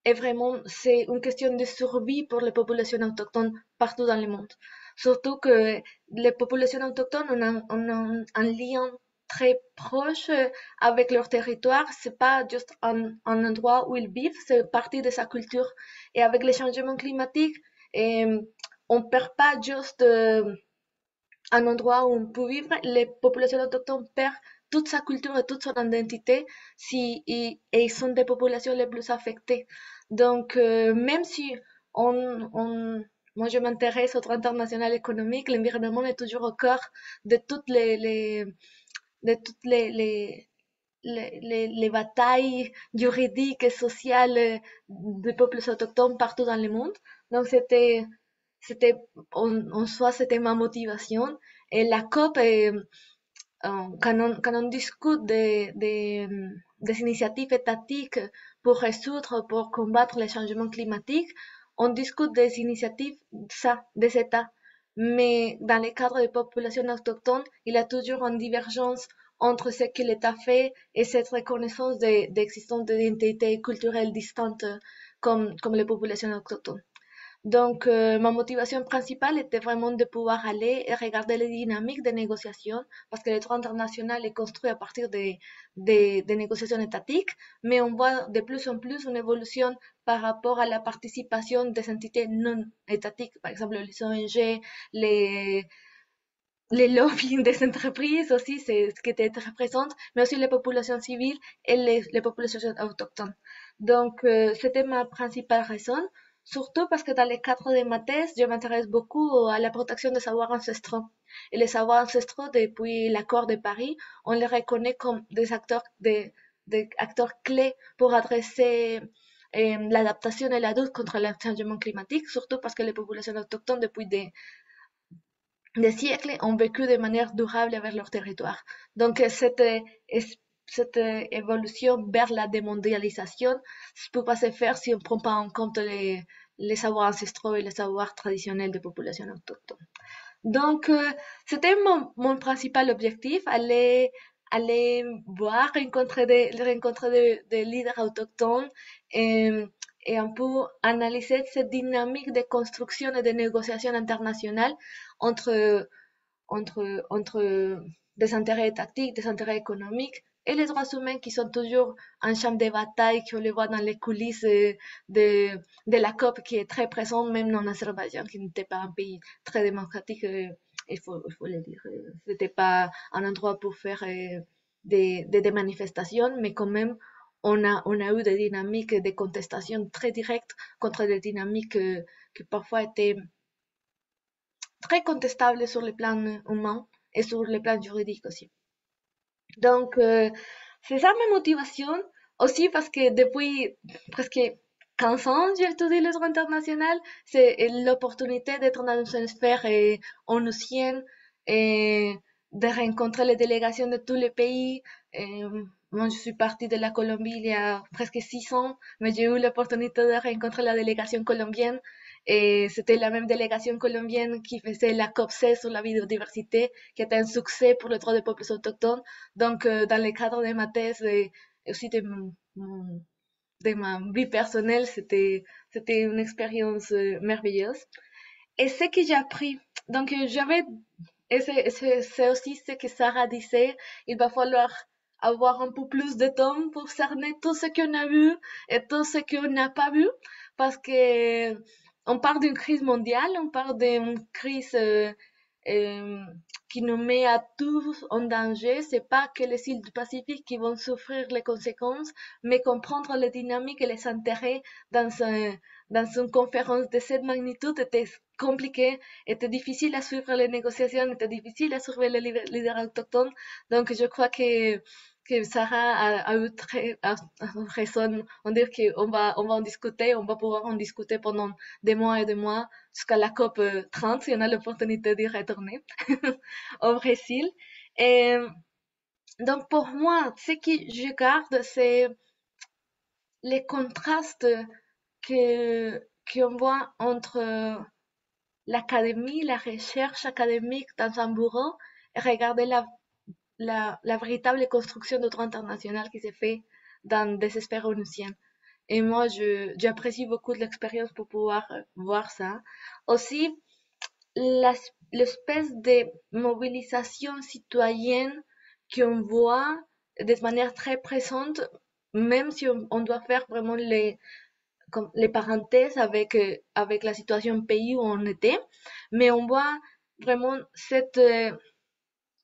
Et vraiment, c'est une question de survie pour les populations autochtones partout dans le monde. Surtout que les populations autochtones ont un lien très proche avec leur territoire. C'est pas juste un endroit où ils vivent, c'est partie de sa culture. Et avec les changements climatiques, on perd pas juste un endroit où on peut vivre. Les populations autochtones perdent toute sa culture et toute son identité et ils sont des populations les plus affectées. Donc, même si moi je m'intéresse au droit international économique, l'environnement est toujours au cœur de de toutes les batailles juridiques et sociales des peuples autochtones partout dans le monde. Donc, en soi, c'était ma motivation. Et la COP, quand on discute des initiatives étatiques pour résoudre, pour combattre les changements climatiques, on discute des initiatives, ça, des États. Mais dans le cadre des populations autochtones, il y a toujours une divergence entre ce que l'État fait et cette reconnaissance d'existence d'identités culturelles distantes comme les populations autochtones. Donc, ma motivation principale était vraiment de pouvoir aller et regarder les dynamiques de négociation, parce que le droit international est construit à partir des négociations étatiques, mais on voit de plus en plus une évolution par rapport à la participation des entités non étatiques, par exemple les ONG, les lobbies des entreprises aussi, c'est ce qui était très présent, mais aussi les populations civiles et les populations autochtones. Donc, c'était ma principale raison, surtout parce que dans le cadre de ma thèse, je m'intéresse beaucoup à la protection des savoirs ancestraux. Et les savoirs ancestraux, depuis l'accord de Paris, on les reconnaît comme des acteurs clés pour adresser l'adaptation et la lutte contre le changement climatique, surtout parce que les populations autochtones, depuis des siècles, ont vécu de manière durable avec leur territoire. Donc, cette évolution vers la démondialisation ne peut pas se faire si on ne prend pas en compte les savoirs ancestraux et les savoirs traditionnels des populations autochtones. Donc, c'était mon principal objectif, aller voir, rencontrer des leaders autochtones et un peu analyser cette dynamique de construction et de négociation internationale entre, entre des intérêts tactiques, des intérêts économiques et les droits humains qui sont toujours un champ de bataille, qu'on les voit dans les coulisses de la COP qui est très présente, même en Azerbaïdjan, qui n'était pas un pays très démocratique, il faut le dire. C'était pas un endroit pour faire des manifestations, mais quand même, on a eu des dynamiques de contestation très directes contre des dynamiques qui parfois étaient très contestables sur le plan humain et sur le plan juridique aussi. Donc, c'est ça ma motivation, aussi parce que depuis presque 15 ans, j'étudie le droit international, c'est l'opportunité d'être dans une sphère onusienne et de rencontrer les délégations de tous les pays. Et moi, je suis partie de la Colombie il y a presque 6 ans, mais j'ai eu l'opportunité de rencontrer la délégation colombienne. Et c'était la même délégation colombienne qui faisait la COP16 sur la biodiversité, qui était un succès pour le droit des peuples autochtones. Donc, dans le cadre de ma thèse et aussi de ma vie personnelle, c'était une expérience merveilleuse. Et ce que j'ai appris, donc et c'est aussi ce que Sarah disait, il va falloir avoir un peu plus de temps pour cerner tout ce qu'on a vu et tout ce qu'on n'a pas vu, parce que on parle d'une crise mondiale, on parle d'une crise qui nous met à tous en danger. C'est pas que les îles du Pacifique qui vont souffrir les conséquences, mais comprendre les dynamiques et les intérêts dans une conférence de cette magnitude était compliqué, était difficile à suivre les négociations, était difficile à suivre les leaders autochtones. Donc, je crois que Sarah a eu a raison en dire qu'on on va en discuter, on va pouvoir en discuter pendant des mois et des mois jusqu'à la COP 30 si on a l'opportunité d'y retourner au Brésil. Et donc, pour moi, ce que je garde, c'est les contrastes qu'on voit entre l'académie, la recherche académique dans un bureau et regarder la véritable construction de droit international qui se fait dans des sphères onusiennes. Et moi, j'apprécie beaucoup l'expérience pour pouvoir voir ça. Aussi, l'espèce de mobilisation citoyenne qu'on voit de manière très présente, même si on doit faire vraiment les parenthèses avec la situation pays où on était, mais on voit vraiment cette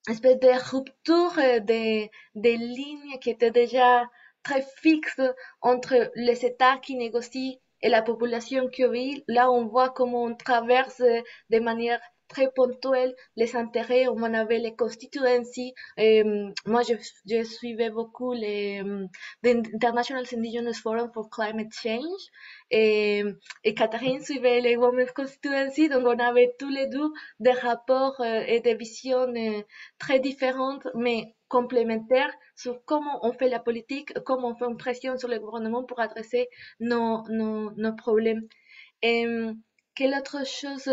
espèce de rupture des lignes qui étaient déjà très fixes entre les États qui négocient et la population qui obéit. Là, on voit comment on traverse de manière très ponctuelle les intérêts. On avait les constituencies. Moi, je suivais beaucoup the International Indigenous Forum for Climate Change. Et Catherine suivait les Women's Constituency. Donc, on avait tous les deux des rapports et des visions très différentes, mais complémentaires sur comment on fait la politique, comment on fait une pression sur le gouvernement pour adresser nos problèmes. Et quelle autre chose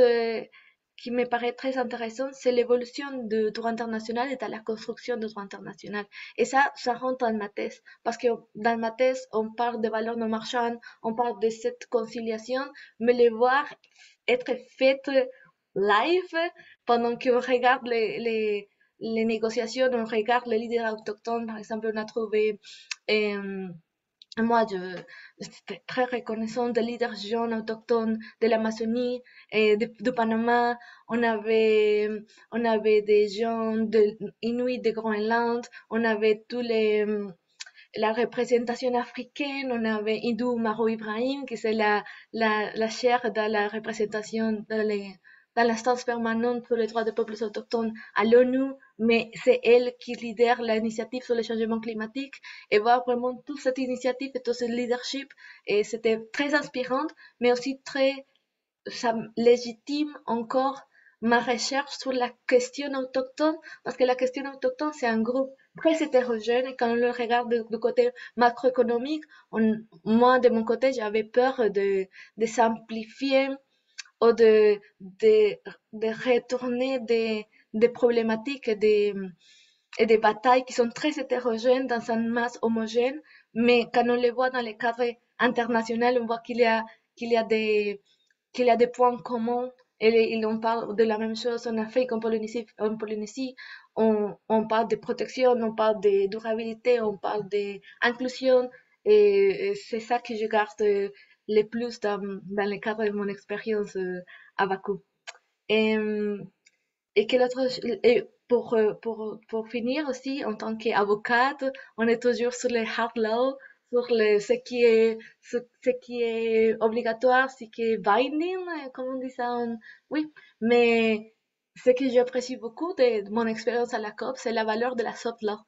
qui me paraît très intéressante, c'est l'évolution du droit international et de la construction du droit international. Et ça rentre dans ma thèse, parce que dans ma thèse, on parle de valeurs non marchandes, on parle de cette conciliation, mais les voir être faites live pendant qu'on regarde les négociations, on regarde les leaders autochtones. Par exemple, on a trouvé, moi, j'étais très reconnaissante des leaders jeunes autochtones de l'Amazonie et du Panama. On avait des gens Inuits de Groenland, on avait la représentation africaine, on avait Hindou Maro Ibrahim, qui c'est la chaire de la représentation dans l'instance permanente sur les droits des peuples autochtones à l'ONU, mais c'est elle qui lidère l'initiative sur le changement climatique et voir vraiment toute cette initiative et tout ce leadership. Et c'était très inspirant, mais aussi très ça légitime encore ma recherche sur la question autochtone, parce que la question autochtone, c'est un groupe très hétérogène et quand on le regarde du côté macroéconomique, moi, de mon côté, j'avais peur de simplifier ou de retourner des problématiques et des batailles qui sont très hétérogènes dans une masse homogène, mais quand on les voit dans les cadres internationaux, on voit qu'il y a qu'il y a des points communs et on parle de la même chose en Afrique, en Polynésie on parle de protection, on parle de durabilité, on parle d'inclusion et c'est ça que je garde le plus dans le cadre de mon expérience à Bakou. Et, et quel autre, et pour finir aussi, en tant qu'avocate, on est toujours sur les hard law, sur ce qui est obligatoire, ce qui est binding, comme on dit ça oui. Mais ce que j'apprécie beaucoup de mon expérience à la COP, c'est la valeur de la soft law,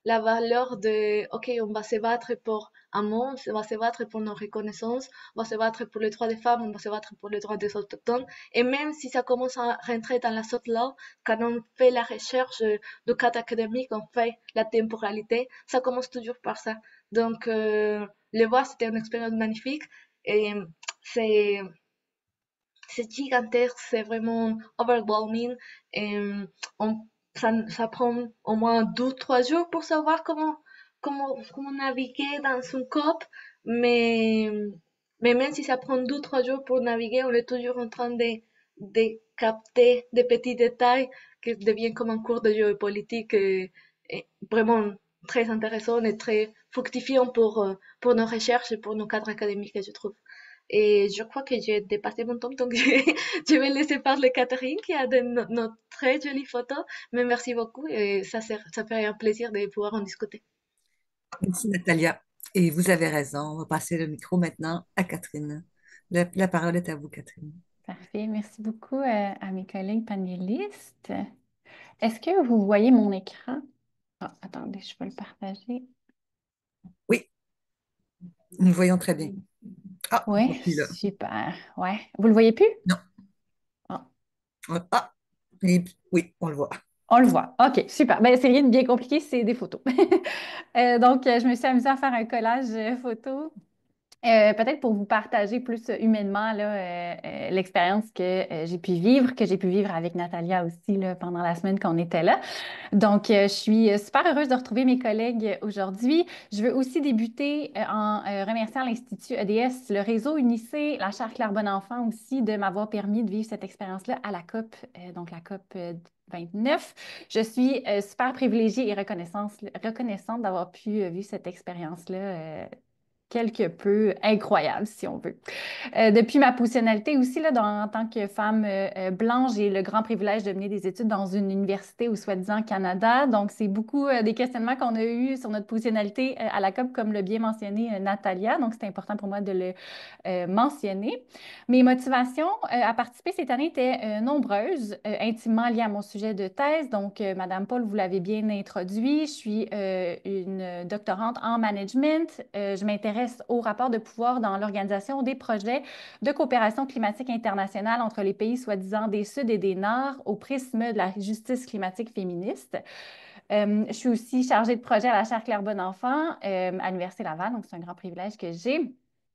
la valeur de, OK, on va se battre pour un monde, on va se battre pour nos reconnaissances, on va se battre pour les droits des femmes, on va se battre pour les droits des autochtones. Et même si ça commence à rentrer dans la soft law, quand on fait la recherche du cadre académique, on fait la temporalité, ça commence toujours par ça. Donc, le voir, c'était une expérience magnifique. Et c'est, c'est gigantesque, c'est vraiment overwhelming. Et on, ça prend au moins 2, 3 jours pour savoir comment naviguer dans une COP. Mais, mais même si ça prend 2, 3 jours pour naviguer, on est toujours en train de capter des petits détails qui deviennent comme un cours de géopolitique et vraiment très intéressant et très fructifiant pour nos recherches et pour nos cadres académiques, je trouve. Et je crois que j'ai dépassé mon temps, donc je vais laisser parler Catherine qui a nos très jolies photos. Mais merci beaucoup et ça fait un plaisir de pouvoir en discuter. Merci, Natalia. Et vous avez raison. On va passer le micro maintenant à Catherine. La parole est à vous, Catherine. Parfait. Merci beaucoup à mes collègues panélistes. Est-ce que vous voyez mon écran? Ah, attendez, je peux le partager. Oui, nous le voyons très bien. Ah, on voit Oui, plus là. super. Ouais. Vous le voyez plus? Non. Ah, Ah, oui, on le voit. on le voit. OK, super. Ben, c'est rien de bien compliqué, c'est des photos. Donc, je me suis amusée à faire un collage photo. Peut-être pour vous partager plus humainement là, l'expérience que que j'ai pu vivre avec Natalia aussi là, pendant la semaine qu'on était là. Donc, je suis super heureuse de retrouver mes collègues aujourd'hui. Je veux aussi débuter en remerciant l'Institut EDS, le réseau Unicé, la Charte Claire-Bonenfant aussi, de m'avoir permis de vivre cette expérience-là à la COP, donc la COP 29. Je suis super privilégiée et reconnaissante d'avoir pu vivre cette expérience-là quelque peu incroyable, si on veut. Depuis ma positionnalité aussi, là, en tant que femme blanche, j'ai le grand privilège de mener des études dans une université au soi-disant Canada. Donc, c'est beaucoup des questionnements qu'on a eus sur notre positionnalité à la COP, comme l'a bien mentionné Natalia. Donc, c'est important pour moi de le mentionner. Mes motivations à participer cette année étaient nombreuses, intimement liées à mon sujet de thèse. Donc, Madame Paul, vous l'avez bien introduit. Je suis une doctorante en management. Je m'intéresse au rapport de pouvoir dans l'organisation des projets de coopération climatique internationale entre les pays soi-disant des Sud et des Nord au prisme de la justice climatique féministe. Je suis aussi chargée de projet à la Chaire Claire-Bonenfant à l'Université Laval, donc c'est un grand privilège que j'ai.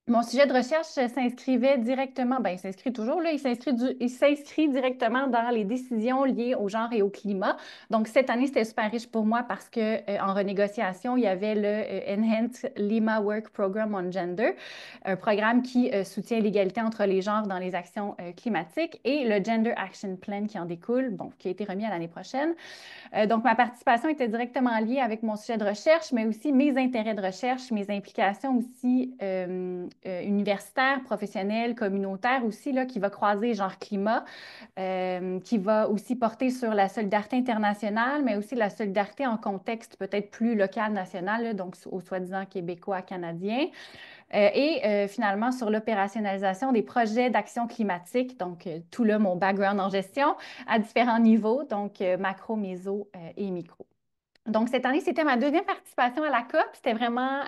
Mon sujet de recherche s'inscrivait directement, ben, il s'inscrit toujours, là, il s'inscrit directement dans les décisions liées au genre et au climat. Donc, cette année, c'était super riche pour moi parce que en renégociation, il y avait le Enhanced Lima Work Program on Gender, un programme qui soutient l'égalité entre les genres dans les actions climatiques, et le Gender Action Plan qui en découle, bon, qui a été remis à l'année prochaine. Donc, ma participation était directement liée avec mon sujet de recherche, mais aussi mes intérêts de recherche, mes implications aussi universitaires, professionnelles, communautaires aussi, là, qui va croiser genre climat, qui va aussi porter sur la solidarité internationale, mais aussi la solidarité en contexte peut-être plus local, national, là, donc au soi-disant québécois, canadien. Finalement sur l'opérationnalisation des projets d'action climatique, donc tout là mon background en gestion à différents niveaux, donc macro, méso et micro. Donc, cette année, c'était ma deuxième participation à la COP. C'était vraiment,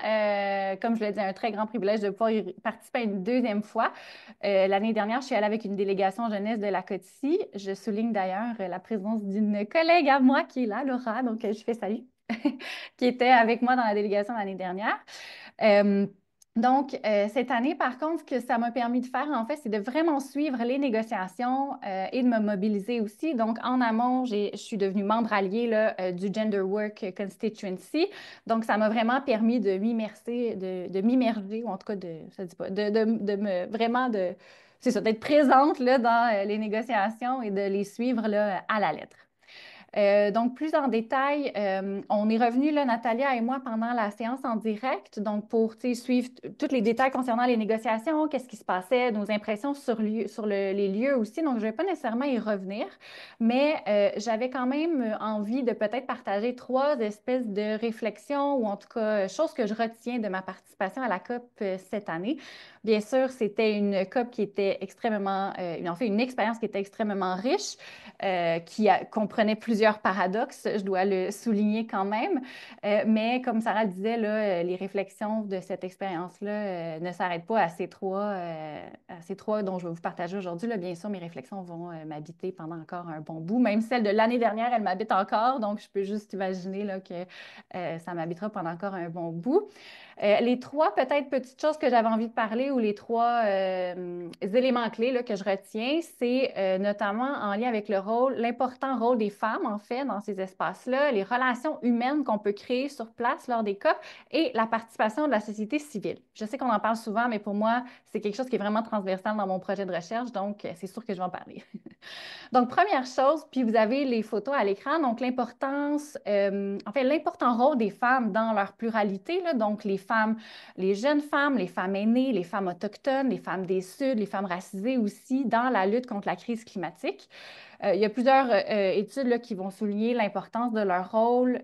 comme je l'ai dit, un très grand privilège de pouvoir y participer une deuxième fois. L'année dernière, je suis allée avec une délégation jeunesse de la COTICI. Je souligne d'ailleurs la présence d'une collègue à moi qui est là, Laura, donc je fais salut, qui était avec moi dans la délégation l'année dernière. Cette année, par contre, ce que ça m'a permis de faire, en fait, c'est de vraiment suivre les négociations et de me mobiliser aussi. Donc, en amont, je suis devenue membre alliée là, du Gender Work Constituency. Donc, ça m'a vraiment permis de m'immerser, de m'immerger, ou en tout cas, ça dit pas, de me vraiment c'est ça, d'être présente là, dans les négociations et de les suivre là, à la lettre. Donc, plus en détail, on est revenu, là, Natalia et moi, pendant la séance en direct, donc pour suivre tous les détails concernant les négociations, qu'est-ce qui se passait, nos impressions sur les lieux aussi. Donc, je ne vais pas nécessairement y revenir, mais j'avais quand même envie de peut-être partager 3 espèces de réflexions ou en tout cas, choses que je retiens de ma participation à la COP cette année. Bien sûr, c'était une COP qui était extrêmement, en fait, une expérience qui était extrêmement riche, qui comprenait plusieurs paradoxes, je dois le souligner quand même. Mais comme Sarah le disait, là, les réflexions de cette expérience-là ne s'arrêtent pas à ces 3 dont je vais vous partager aujourd'hui. Bien sûr, mes réflexions vont m'habiter pendant encore un bon bout. Même celle de l'année dernière, elle m'habite encore. Donc, je peux juste imaginer là, que ça m'habitera pendant encore un bon bout. Les 3 peut-être petites choses que j'avais envie de parler ou les 3 éléments clés là, que je retiens, c'est notamment en lien avec l'important rôle des femmes, en fait, dans ces espaces-là, les relations humaines qu'on peut créer sur place lors des COP et la participation de la société civile. Je sais qu'on en parle souvent, mais pour moi, c'est quelque chose qui est vraiment transversal dans mon projet de recherche, donc c'est sûr que je vais en parler. Donc, première chose, puis vous avez les photos à l'écran, donc l'important rôle des femmes dans leur pluralité, là, donc les femmes, les jeunes femmes, les femmes aînées, les femmes autochtones, les femmes des Suds, les femmes racisées aussi dans la lutte contre la crise climatique. Il y a plusieurs études là, qui vont souligner l'importance de leur rôle,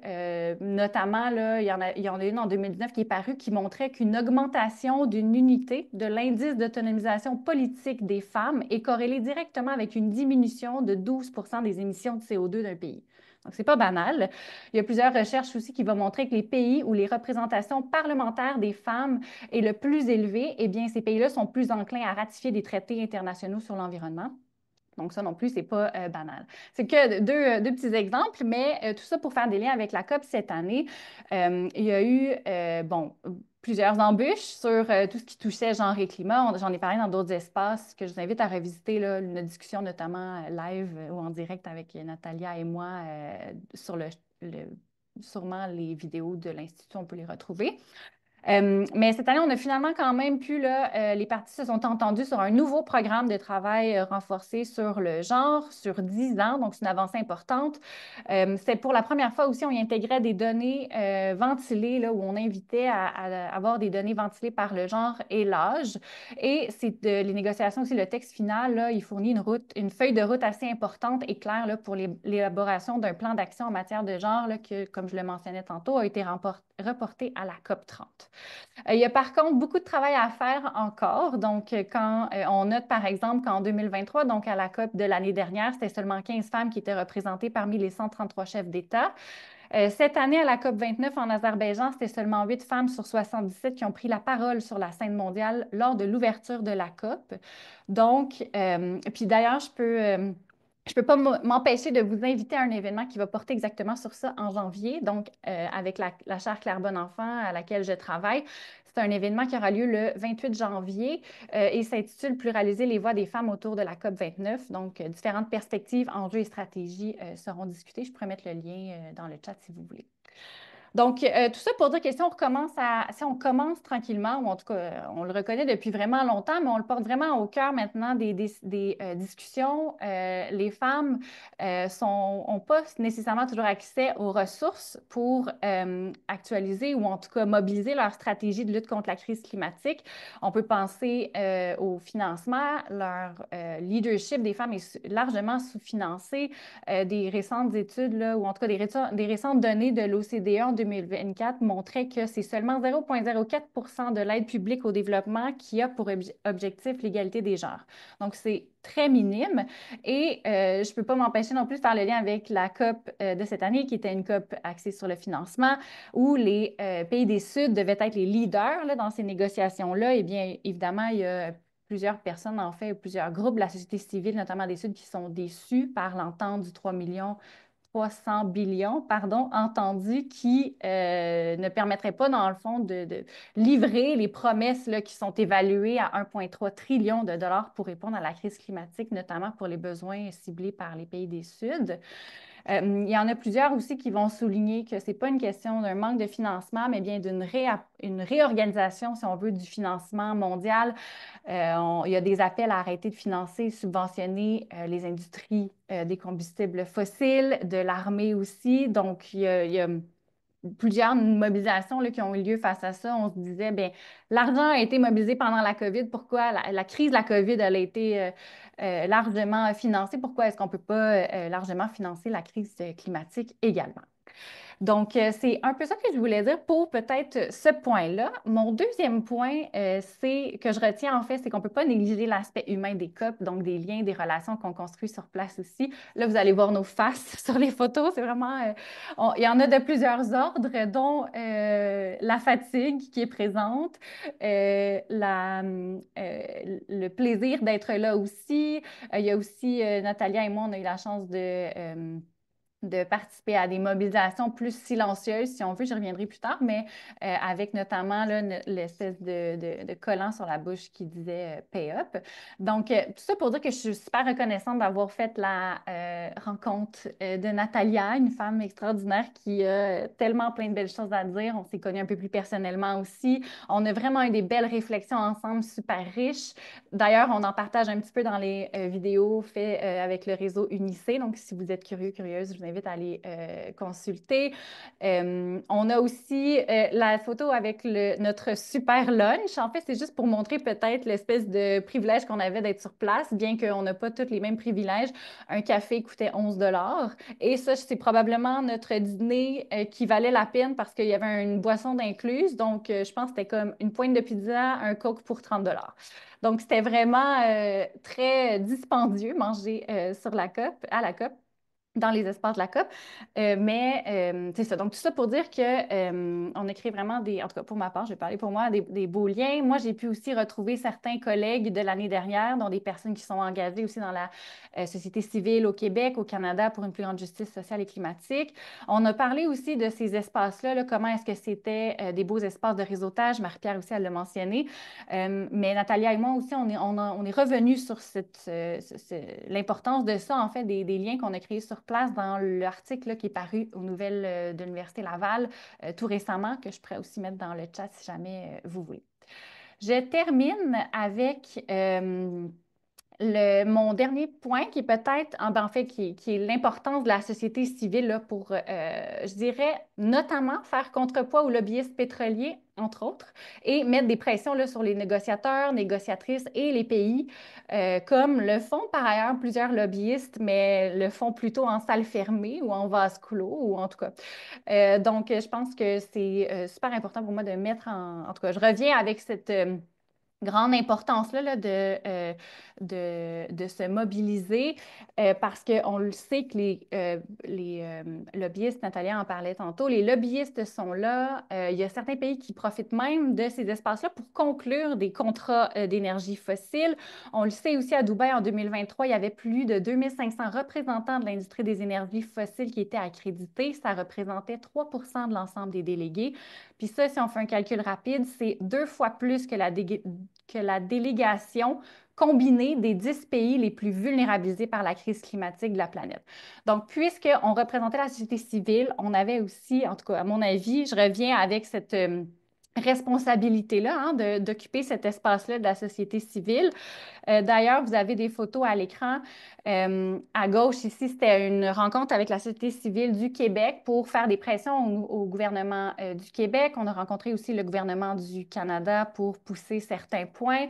notamment, là, il y en a une en 2019 qui est parue qui montrait qu'une augmentation d'une unité de l'indice d'autonomisation politique des femmes est corrélée directement avec une diminution de 12% des émissions de CO2 d'un pays. Donc, ce n'est pas banal. Il y a plusieurs recherches aussi qui vont montrer que les pays où les représentations parlementaires des femmes est le plus élevée, eh bien, ces pays-là sont plus enclins à ratifier des traités internationaux sur l'environnement. Donc, ça non plus, ce n'est pas banal. C'est que deux petits exemples, mais tout ça pour faire des liens avec la COP cette année. Il y a eu, plusieurs embûches sur tout ce qui touchait genre et climat. J'en ai parlé dans d'autres espaces que je vous invite à revisiter, là, une discussion notamment live ou en direct avec Natalia et moi sur sûrement les vidéos de l'Institut, on peut les retrouver. Mais cette année, on a finalement quand même pu, là, les parties se sont entendues sur un nouveau programme de travail renforcé sur le genre sur 10 ans, donc c'est une avancée importante. C'est pour la première fois aussi, on y intégrait des données ventilées, là, où on invitait à avoir des données ventilées par le genre et l'âge. Et c'est les négociations aussi, le texte final, là, il fournit une feuille de route assez importante et claire là, pour l'élaboration d'un plan d'action en matière de genre là, que, comme je le mentionnais tantôt, a été reporté à la COP 30. Il y a par contre beaucoup de travail à faire encore. Donc, quand on note par exemple qu'en 2023, donc à la COP de l'année dernière, c'était seulement 15 femmes qui étaient représentées parmi les 133 chefs d'État. Cette année, à la COP 29 en Azerbaïdjan, c'était seulement 8 femmes sur 77 qui ont pris la parole sur la scène mondiale lors de l'ouverture de la COP. Donc, puis d'ailleurs, je peux pas m'empêcher de vous inviter à un événement qui va porter exactement sur ça en janvier, donc avec la chaire Claire Bonenfant à laquelle je travaille. C'est un événement qui aura lieu le 28 janvier et s'intitule « Pluraliser les voix des femmes autour de la COP 29 ». Donc, différentes perspectives, enjeux et stratégies seront discutées. Je pourrais mettre le lien dans le chat si vous voulez. Donc, tout ça pour dire que si on commence tranquillement, ou en tout cas, on le reconnaît depuis vraiment longtemps, mais on le porte vraiment au cœur maintenant des discussions. Les femmes n'ont pas nécessairement toujours accès aux ressources pour actualiser ou en tout cas mobiliser leur stratégie de lutte contre la crise climatique. On peut penser au financement. Leur leadership des femmes est largement sous-financé. Des récentes études, là, ou en tout cas des récentes données de l'OCDE en 2024 montrait que c'est seulement 0,04 % de l'aide publique au développement qui a pour objectif l'égalité des genres. Donc, c'est très minime. Et je ne peux pas m'empêcher non plus de faire le lien avec la COP de cette année, qui était une COP axée sur le financement, où les pays des Sud devaient être les leaders là, dans ces négociations-là. Eh bien, évidemment, il y a plusieurs personnes, en fait, plusieurs groupes de la société civile, notamment des Sud, qui sont déçus par l'entente du 300 billions, pardon, entendu, qui ne permettrait pas, dans le fond, de livrer les promesses là, qui sont évaluées à 1,3 trillion de dollars pour répondre à la crise climatique, notamment pour les besoins ciblés par les pays des Sud. Il y en a plusieurs aussi qui vont souligner que ce n'est pas une question d'un manque de financement, mais bien d'une réorganisation, si on veut, du financement mondial. Il y a des appels à arrêter de financer, subventionner les industries des combustibles fossiles, de l'armée aussi. Donc, il y a plusieurs mobilisations là, qui ont eu lieu face à ça. On se disait, bien, l'argent a été mobilisé pendant la COVID. Pourquoi la crise de la COVID a été largement financée? Pourquoi est-ce qu'on ne peut pas largement financer la crise climatique également? Donc, c'est un peu ça que je voulais dire pour peut-être ce point-là. Mon deuxième point, c'est que je retiens en fait, c'est qu'on ne peut pas négliger l'aspect humain des COP, donc des liens, des relations qu'on construit sur place aussi. Là, vous allez voir nos faces sur les photos. C'est vraiment, il y en a de plusieurs ordres, dont la fatigue qui est présente, le plaisir d'être là aussi. Il y a aussi, Natalia et moi, on a eu la chance de participer à des mobilisations plus silencieuses, si on veut, j'y reviendrai plus tard, mais avec notamment l'espèce de collant sur la bouche qui disait Pay Up. Donc, tout ça pour dire que je suis super reconnaissante d'avoir fait la rencontre de Natalia, une femme extraordinaire qui a tellement plein de belles choses à dire. On s'est connus un peu plus personnellement aussi. On a vraiment eu des belles réflexions ensemble, super riches. D'ailleurs, on en partage un petit peu dans les vidéos faites avec le réseau Unicé. Donc, si vous êtes curieux, curieuse, je vous invite à aller consulter. On a aussi la photo avec notre super lunch. En fait, c'est juste pour montrer peut-être l'espèce de privilège qu'on avait d'être sur place, bien qu'on n'a pas tous les mêmes privilèges. Un café coûtait 11 $. Et ça, c'est probablement notre dîner qui valait la peine parce qu'il y avait une boisson d'incluse. Donc, je pense que c'était comme une pointe de pizza, un Coke pour 30 $. Donc, c'était vraiment très dispendieux manger à la COP, dans les espaces de la COP. Mais c'est ça. Donc, tout ça pour dire qu'on a créé vraiment en tout cas pour ma part, je vais parler pour moi, des beaux liens. Moi, j'ai pu aussi retrouver certains collègues de l'année dernière, dont des personnes qui sont engagées aussi dans la société civile au Québec, au Canada, pour une plus grande justice sociale et climatique. On a parlé aussi de ces espaces-là, là, comment est-ce que c'était des beaux espaces de réseautage. Marie-Pierre aussi, elle l'a mentionné. Mais Natalia et moi aussi, on est revenus sur l'importance de ça, en fait, des liens qu'on a créés sur place dans l'article qui est paru aux nouvelles de l'Université Laval tout récemment, que je pourrais aussi mettre dans le chat si jamais vous voulez. Je termine avec mon dernier point qui est peut-être, en fait, qui est l'importance de la société civile là, pour, je dirais, notamment faire contrepoids aux lobbyistes pétroliers, entre autres, et mettre des pressions là, sur les négociateurs, négociatrices et les pays, comme le font par ailleurs plusieurs lobbyistes, mais le font plutôt en salle fermée ou en vase clos, ou en tout cas. Donc, je pense que c'est super important pour moi de mettre en tout cas, je reviens avec cette grande importance là, de se mobiliser parce qu'on le sait que les lobbyistes, Natalia en parlait tantôt, les lobbyistes sont là. Il y a certains pays qui profitent même de ces espaces-là pour conclure des contrats d'énergie fossile. On le sait aussi à Dubaï en 2023, il y avait plus de 2500 représentants de l'industrie des énergies fossiles qui étaient accrédités. Ça représentait 3 % de l'ensemble des délégués. Puis ça, si on fait un calcul rapide, c'est 2 fois plus que la délégation combinée des 10 pays les plus vulnérabilisés par la crise climatique de la planète. Donc, puisqu'on représentait la société civile, on avait aussi, en tout cas, à mon avis, je reviens avec cette responsabilité-là, hein, d'occuper cet espace-là de la société civile. D'ailleurs, vous avez des photos à l'écran. À gauche, ici, c'était une rencontre avec la société civile du Québec pour faire des pressions au gouvernement du Québec. On a rencontré aussi le gouvernement du Canada pour pousser certains points.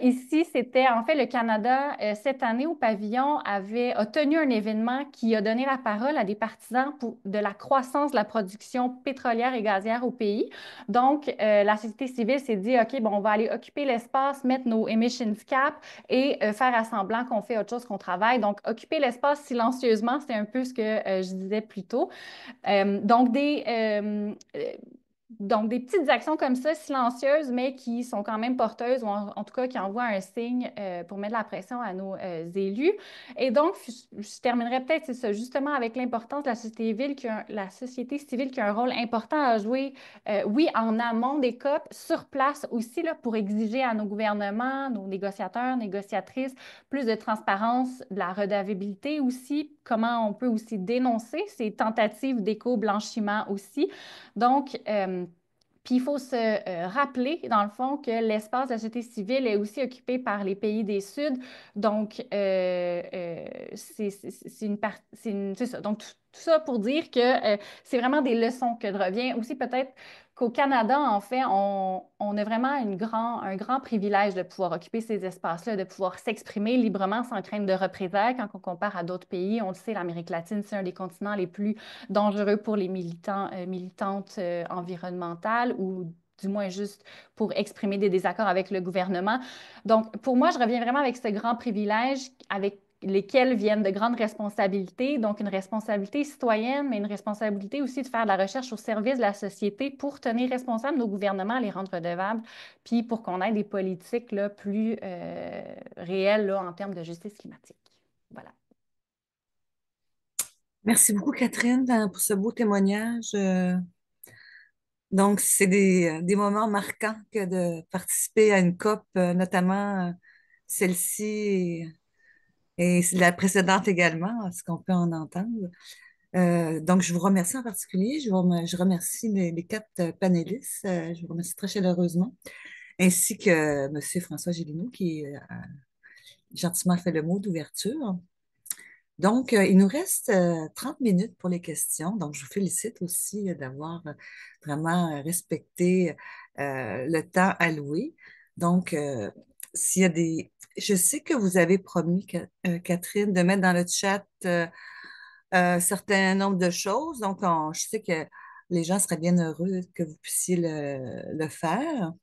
Ici, c'était en fait le Canada, cette année au pavillon, a tenu un événement qui a donné la parole à des partisans de la croissance de la production pétrolière et gazière au pays. Donc, la société civile s'est dit, OK, bon, on va aller occuper l'espace, mettre nos emissions cap et faire à semblant qu'on fait autre chose, qu'on travaille. Donc, occuper l'espace silencieusement, c'est un peu ce que je disais plus tôt. Donc, des petites actions comme ça, silencieuses, mais qui sont quand même porteuses, ou en tout cas qui envoient un signe pour mettre de la pression à nos élus. Et donc, je terminerai peut-être, c'est ça, justement avec l'importance de la société civile qui a un rôle important à jouer, oui, en amont des COP, sur place aussi, là, pour exiger à nos gouvernements, nos négociateurs, négociatrices, plus de transparence, de la redevabilité aussi, comment on peut aussi dénoncer ces tentatives d'éco-blanchiment aussi. Donc, puis il faut se rappeler, dans le fond, que l'espace de la société civile est aussi occupé par les pays des Suds. Donc, c'est ça. Donc, tout ça pour dire que c'est vraiment des leçons que de revient. Aussi, peut-être qu'au Canada, en fait, on a vraiment un grand privilège de pouvoir occuper ces espaces-là, de pouvoir s'exprimer librement sans crainte de représailles. Quand on compare à d'autres pays, on le sait, l'Amérique latine, c'est un des continents les plus dangereux pour les militantes environnementales ou du moins juste pour exprimer des désaccords avec le gouvernement. Donc, pour moi, je reviens vraiment avec ce grand privilège avec lesquels viennent de grandes responsabilités, donc une responsabilité citoyenne, mais une responsabilité aussi de faire de la recherche au service de la société pour tenir responsables nos gouvernements, les rendre redevables, puis pour qu'on ait des politiques là, plus réelles là, en termes de justice climatique. Voilà. Merci beaucoup, Catherine, pour ce beau témoignage. Donc, c'est des moments marquants que de participer à une COP, notamment celle-ci et la précédente également, ce qu'on peut en entendre. Donc, je vous remercie en particulier. Je remercie les quatre panélistes. Je vous remercie très chaleureusement, ainsi que M. François Gélineau qui a gentiment fait le mot d'ouverture. Donc, il nous reste 30 minutes pour les questions. Donc, je vous félicite aussi d'avoir vraiment respecté le temps alloué. Donc, s'il y a des... Je sais que vous avez promis, Catherine, de mettre dans le chat un certain nombre de choses. Donc, je sais que les gens seraient bien heureux que vous puissiez le faire.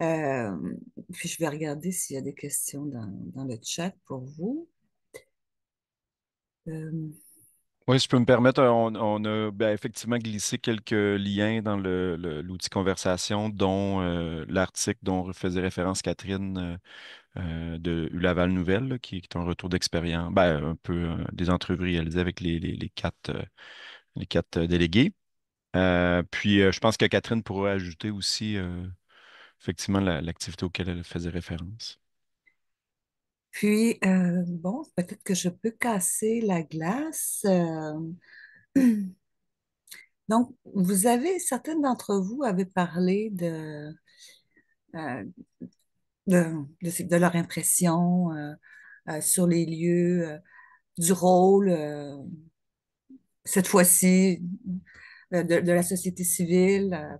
Euh, Puis, je vais regarder s'il y a des questions dans le chat pour vous. Euh, Oui, si je peux me permettre, on a effectivement glissé quelques liens dans l'outil conversation, dont l'article dont faisait référence Catherine de Laval Nouvelle, là, qui est un retour d'expérience, un peu des entrevues réalisées avec les quatre délégués. Puis, je pense que Catherine pourrait ajouter aussi effectivement l'activité auquel elle faisait référence. Puis, bon, peut-être que je peux casser la glace. Donc, certaines d'entre vous avaient parlé euh, de leur impression sur les lieux, du rôle, cette fois-ci, de la société civile.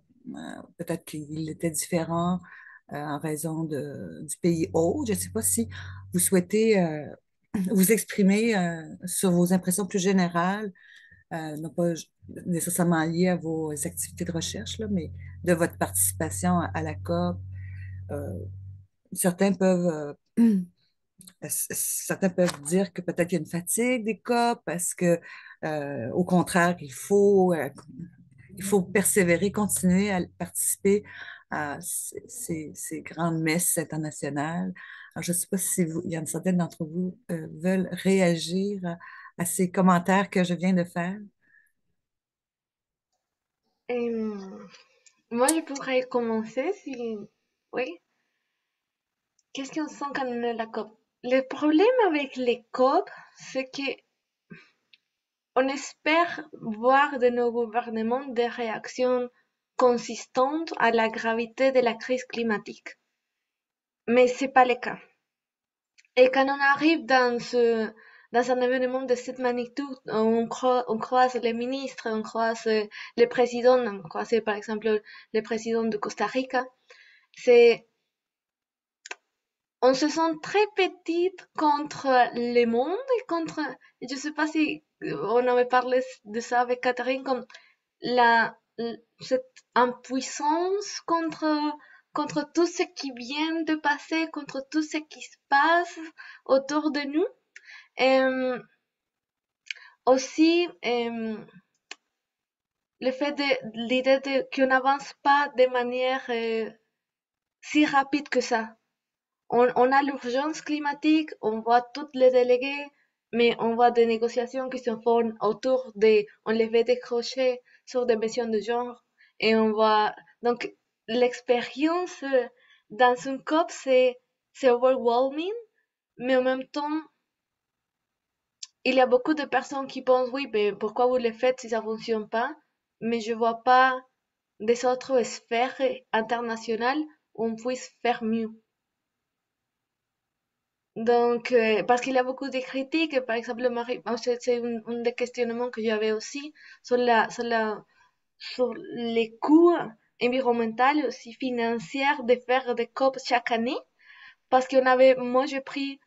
Peut-être qu'il était différent en raison du pays hôte. Je ne sais pas si vous souhaitez vous exprimer sur vos impressions plus générales, non pas nécessairement liées à vos activités de recherche, là, mais de votre participation à la COP. Euh, certains peuvent, certains peuvent dire que peut-être il y a une fatigue des COP parce que, au contraire, il faut persévérer, continuer à participer à ces grandes messes internationales. Alors, je ne sais pas si il y en a certaines d'entre vous veulent réagir à ces commentaires que je viens de faire. Moi, je pourrais commencer si... Oui. Qu'est-ce qu'on sent quand on est à la COP? Le problème avec les COP, c'est que on espère voir de nos gouvernements des réactions consistante à la gravité de la crise climatique. Mais c'est pas le cas. Et quand on arrive dans un événement de cette magnitude, on croise les ministres, on croise les présidents, on croise par exemple le président de Costa Rica, c'est, on se sent très petite contre le monde et contre, je sais pas si on avait parlé de ça avec Catherine, comme la, cette impuissance contre tout ce qui vient de passer, contre tout ce qui se passe autour de nous. Aussi, le fait de l'idée qu'on n'avance pas de manière si rapide que ça. On a l'urgence climatique, on voit toutes les délégués, mais on voit des négociations qui se font autour on les fait décrocher sur des questions de genre, et on voit, donc, l'expérience dans une COP, c'est overwhelming, mais en même temps, il y a beaucoup de personnes qui pensent, oui, mais pourquoi vous le faites si ça fonctionne pas? Mais je vois pas des autres sphères internationales où on puisse faire mieux. Donc, parce qu'il y a beaucoup de critiques, par exemple, c'est un des questionnements que j'avais aussi sur les coûts environnementaux et aussi financiers de faire des COP chaque année. Parce moi j'ai pris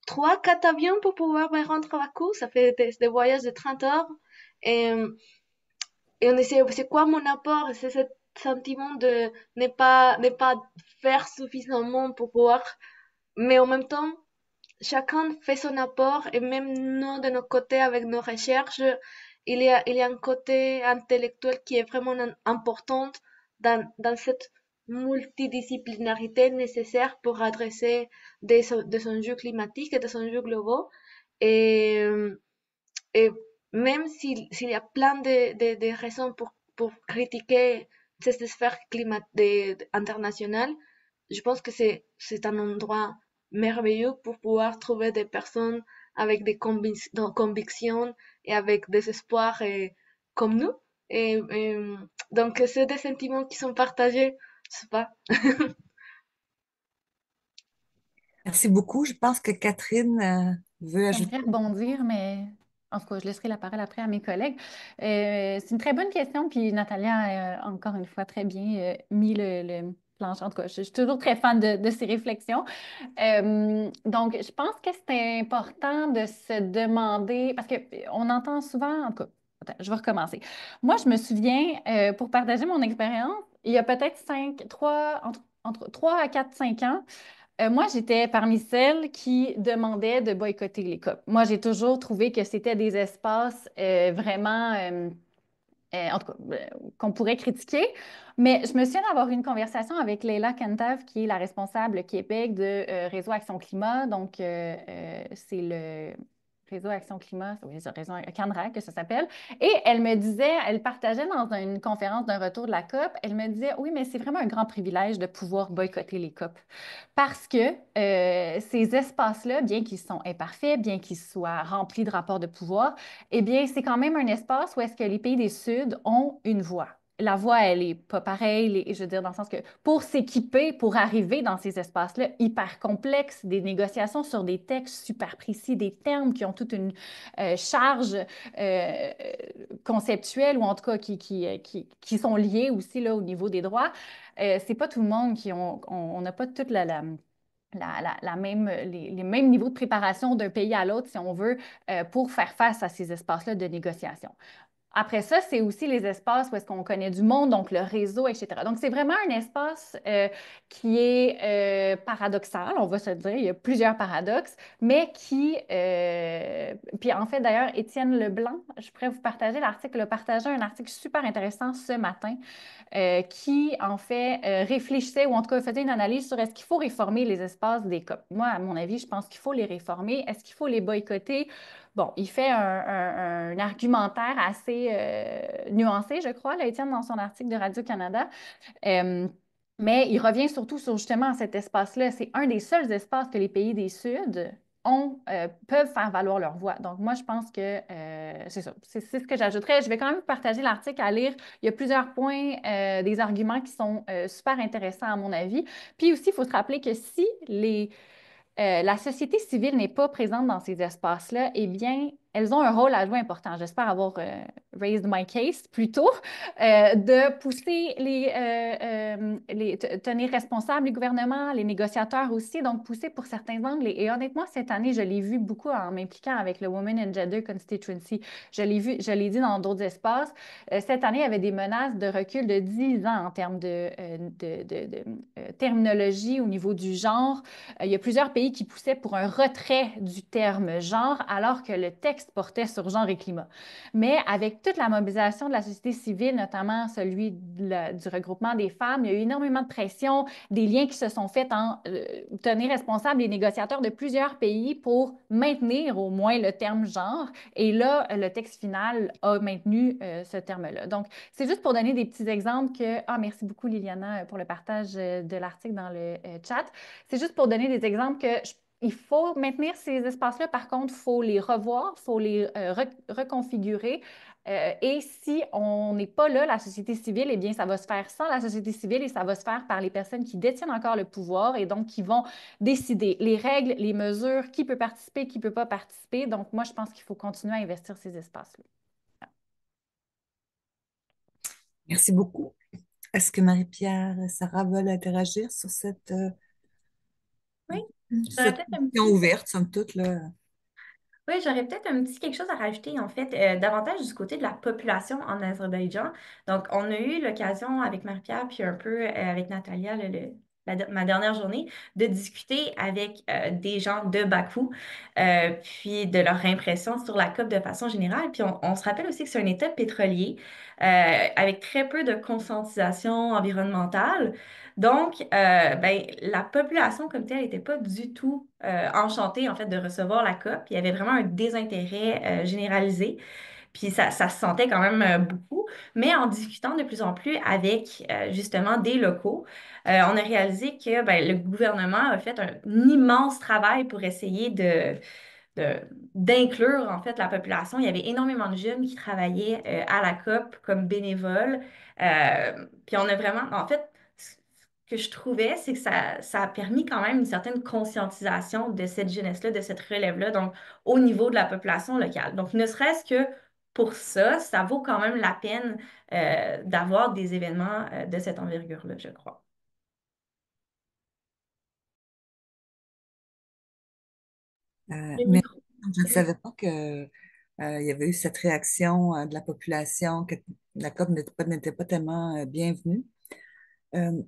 3, 4 avions pour pouvoir me rendre à Bakou. Ça fait des voyages de 30 heures. Et, et on essaie, c'est quoi mon apport? C'est ce sentiment de ne pas faire suffisamment pour pouvoir, mais en même temps, chacun fait son apport, et même nous, de notre côté, avec nos recherches, il y a un côté intellectuel qui est vraiment important dans cette multidisciplinarité nécessaire pour adresser des enjeux climatiques et des enjeux globaux. Et, et même s'il y a plein de raisons pour critiquer cette sphère internationale, je pense que c'est un endroit merveilleux pour pouvoir trouver des personnes avec des convictions et avec des espoirs comme nous. Donc, c'est des sentiments qui sont partagés, je sais pas. Merci beaucoup. Je pense que Catherine veut ajouter. J'aimerais rebondir, mais en tout cas, je laisserai la parole après à mes collègues. C'est une très bonne question, puis Natalia a encore une fois très bien mis le plancher. En tout cas, je suis toujours très fan de ses réflexions. Donc, je pense que c'est important de se demander, parce qu'on entend souvent, en tout cas, attends, je vais recommencer. Moi, je me souviens, pour partager mon expérience, il y a peut-être entre 3 à 4, 5 ans, moi, j'étais parmi celles qui demandaient de boycotter les COP. Moi, j'ai toujours trouvé que c'était des espaces vraiment, en tout cas, qu'on pourrait critiquer. Mais je me souviens d'avoir eu une conversation avec Leila Kentav, qui est la responsable Québec de Réseau Action Climat. Donc, c'est le Réseau Action Climat, oui, c'est le Réseau CANRAC que ça s'appelle. Et elle me disait, elle partageait dans une conférence d'un retour de la COP, elle me disait, oui, mais c'est vraiment un grand privilège de pouvoir boycotter les COP. Parce que ces espaces-là, bien qu'ils sont imparfaits, bien qu'ils soient remplis de rapports de pouvoir, eh bien, c'est quand même un espace où est-ce que les pays des Sud ont une voix. La voix, elle est pas pareille, je veux dire, dans le sens que pour s'équiper, pour arriver dans ces espaces-là hyper complexes, des négociations sur des textes super précis, des termes qui ont toute une charge euh, conceptuelle, ou en tout cas qui sont liés aussi là, au niveau des droits, c'est pas tout le monde on n'a pas toute la même, les mêmes niveaux de préparation d'un pays à l'autre, si on veut, pour faire face à ces espaces-là de négociation. Après ça, c'est aussi les espaces où est-ce qu'on connaît du monde, donc le réseau, etc. Donc, c'est vraiment un espace qui est paradoxal, on va se dire. Il y a plusieurs paradoxes, mais puis en fait, d'ailleurs, Étienne Leblanc, je pourrais vous partager l'article, a partagé un article super intéressant ce matin qui, en fait, réfléchissait, ou en tout cas faisait une analyse sur est-ce qu'il faut réformer les espaces des COP. Moi, à mon avis, je pense qu'il faut les réformer. Est-ce qu'il faut les boycotter? Bon, il fait un argumentaire assez nuancé, je crois, là, Étienne, dans son article de Radio-Canada. Euh, mais il revient surtout sur justement cet espace-là. C'est un des seuls espaces que les pays des Sud peuvent faire valoir leur voix. Donc, moi, je pense que c'est ça. C'est ce que j'ajouterais. Je vais quand même vous partager l'article à lire. Il y a plusieurs points, des arguments qui sont super intéressants à mon avis. Puis aussi, il faut se rappeler que si la société civile n'est pas présente dans ces espaces-là, eh bien, elles ont un rôle à jouer important. J'espère avoir raised my case plus tôt, de pousser tenir responsables les gouvernements, les négociateurs aussi, donc pousser pour certains angles. Et honnêtement, cette année, je l'ai vu beaucoup en m'impliquant avec le Women and Gender Constituency. Je l'ai vu, je l'ai dit dans d'autres espaces. Cette année, il y avait des menaces de recul de 10 ans en termes de terminologie au niveau du genre. Il y a plusieurs pays qui poussaient pour un retrait du terme genre, alors que le texte portait sur genre et climat. Mais avec toute la mobilisation de la société civile, notamment celui du regroupement des femmes, il y a eu énormément de pression, des liens qui se sont faits en tenir responsables les négociateurs de plusieurs pays pour maintenir au moins le terme genre. Et là, le texte final a maintenu ce terme-là. Donc, c'est juste pour donner des petits exemples que... Ah, merci beaucoup, Liliana, pour le partage de l'article dans le chat. C'est juste pour donner des exemples que il faut maintenir ces espaces-là. Par contre, il faut les revoir, il faut les reconfigurer. Et si on n'est pas là, la société civile, eh bien, ça va se faire sans la société civile et ça va se faire par les personnes qui détiennent encore le pouvoir et donc qui vont décider les règles, les mesures, qui peut participer, qui ne peut pas participer. Donc, moi, je pense qu'il faut continuer à investir ces espaces-là. Merci beaucoup. Est-ce que Marie-Pierre et Sarah veulent interagir sur cette Oui, j'aurais cette peut-être un question petit... ouverte, somme toute, là? Oui, j'aurais peut-être un petit quelque chose à rajouter, en fait, davantage du côté de la population en Azerbaïdjan. Donc, on a eu l'occasion avec Marie-Pierre, puis un peu avec Natalia, ma dernière journée, de discuter avec des gens de Bakou, puis de leur impression sur la COP de façon générale. Puis on se rappelle aussi que c'est un État pétrolier avec très peu de conscientisation environnementale. Donc, ben, la population comme telle n'était pas du tout enchantée en fait de recevoir la COP. Il y avait vraiment un désintérêt généralisé. Puis ça se sentait quand même beaucoup. Mais en discutant de plus en plus avec justement des locaux, on a réalisé que ben, le gouvernement a fait un immense travail pour essayer de- d'inclure en fait la population. Il y avait énormément de jeunes qui travaillaient à la COP comme bénévoles. Puis on a vraiment, en fait, ce que je trouvais, c'est que ça a permis quand même une certaine conscientisation de cette jeunesse-là, de cette relève-là, donc au niveau de la population locale. Donc, ne serait-ce que pour ça, ça vaut quand même la peine d'avoir des événements de cette envergure-là, je crois. Le Mais micro. je ne savais pas que, il y avait eu cette réaction de la population, que la COP n'était pas tellement bienvenue. Euh,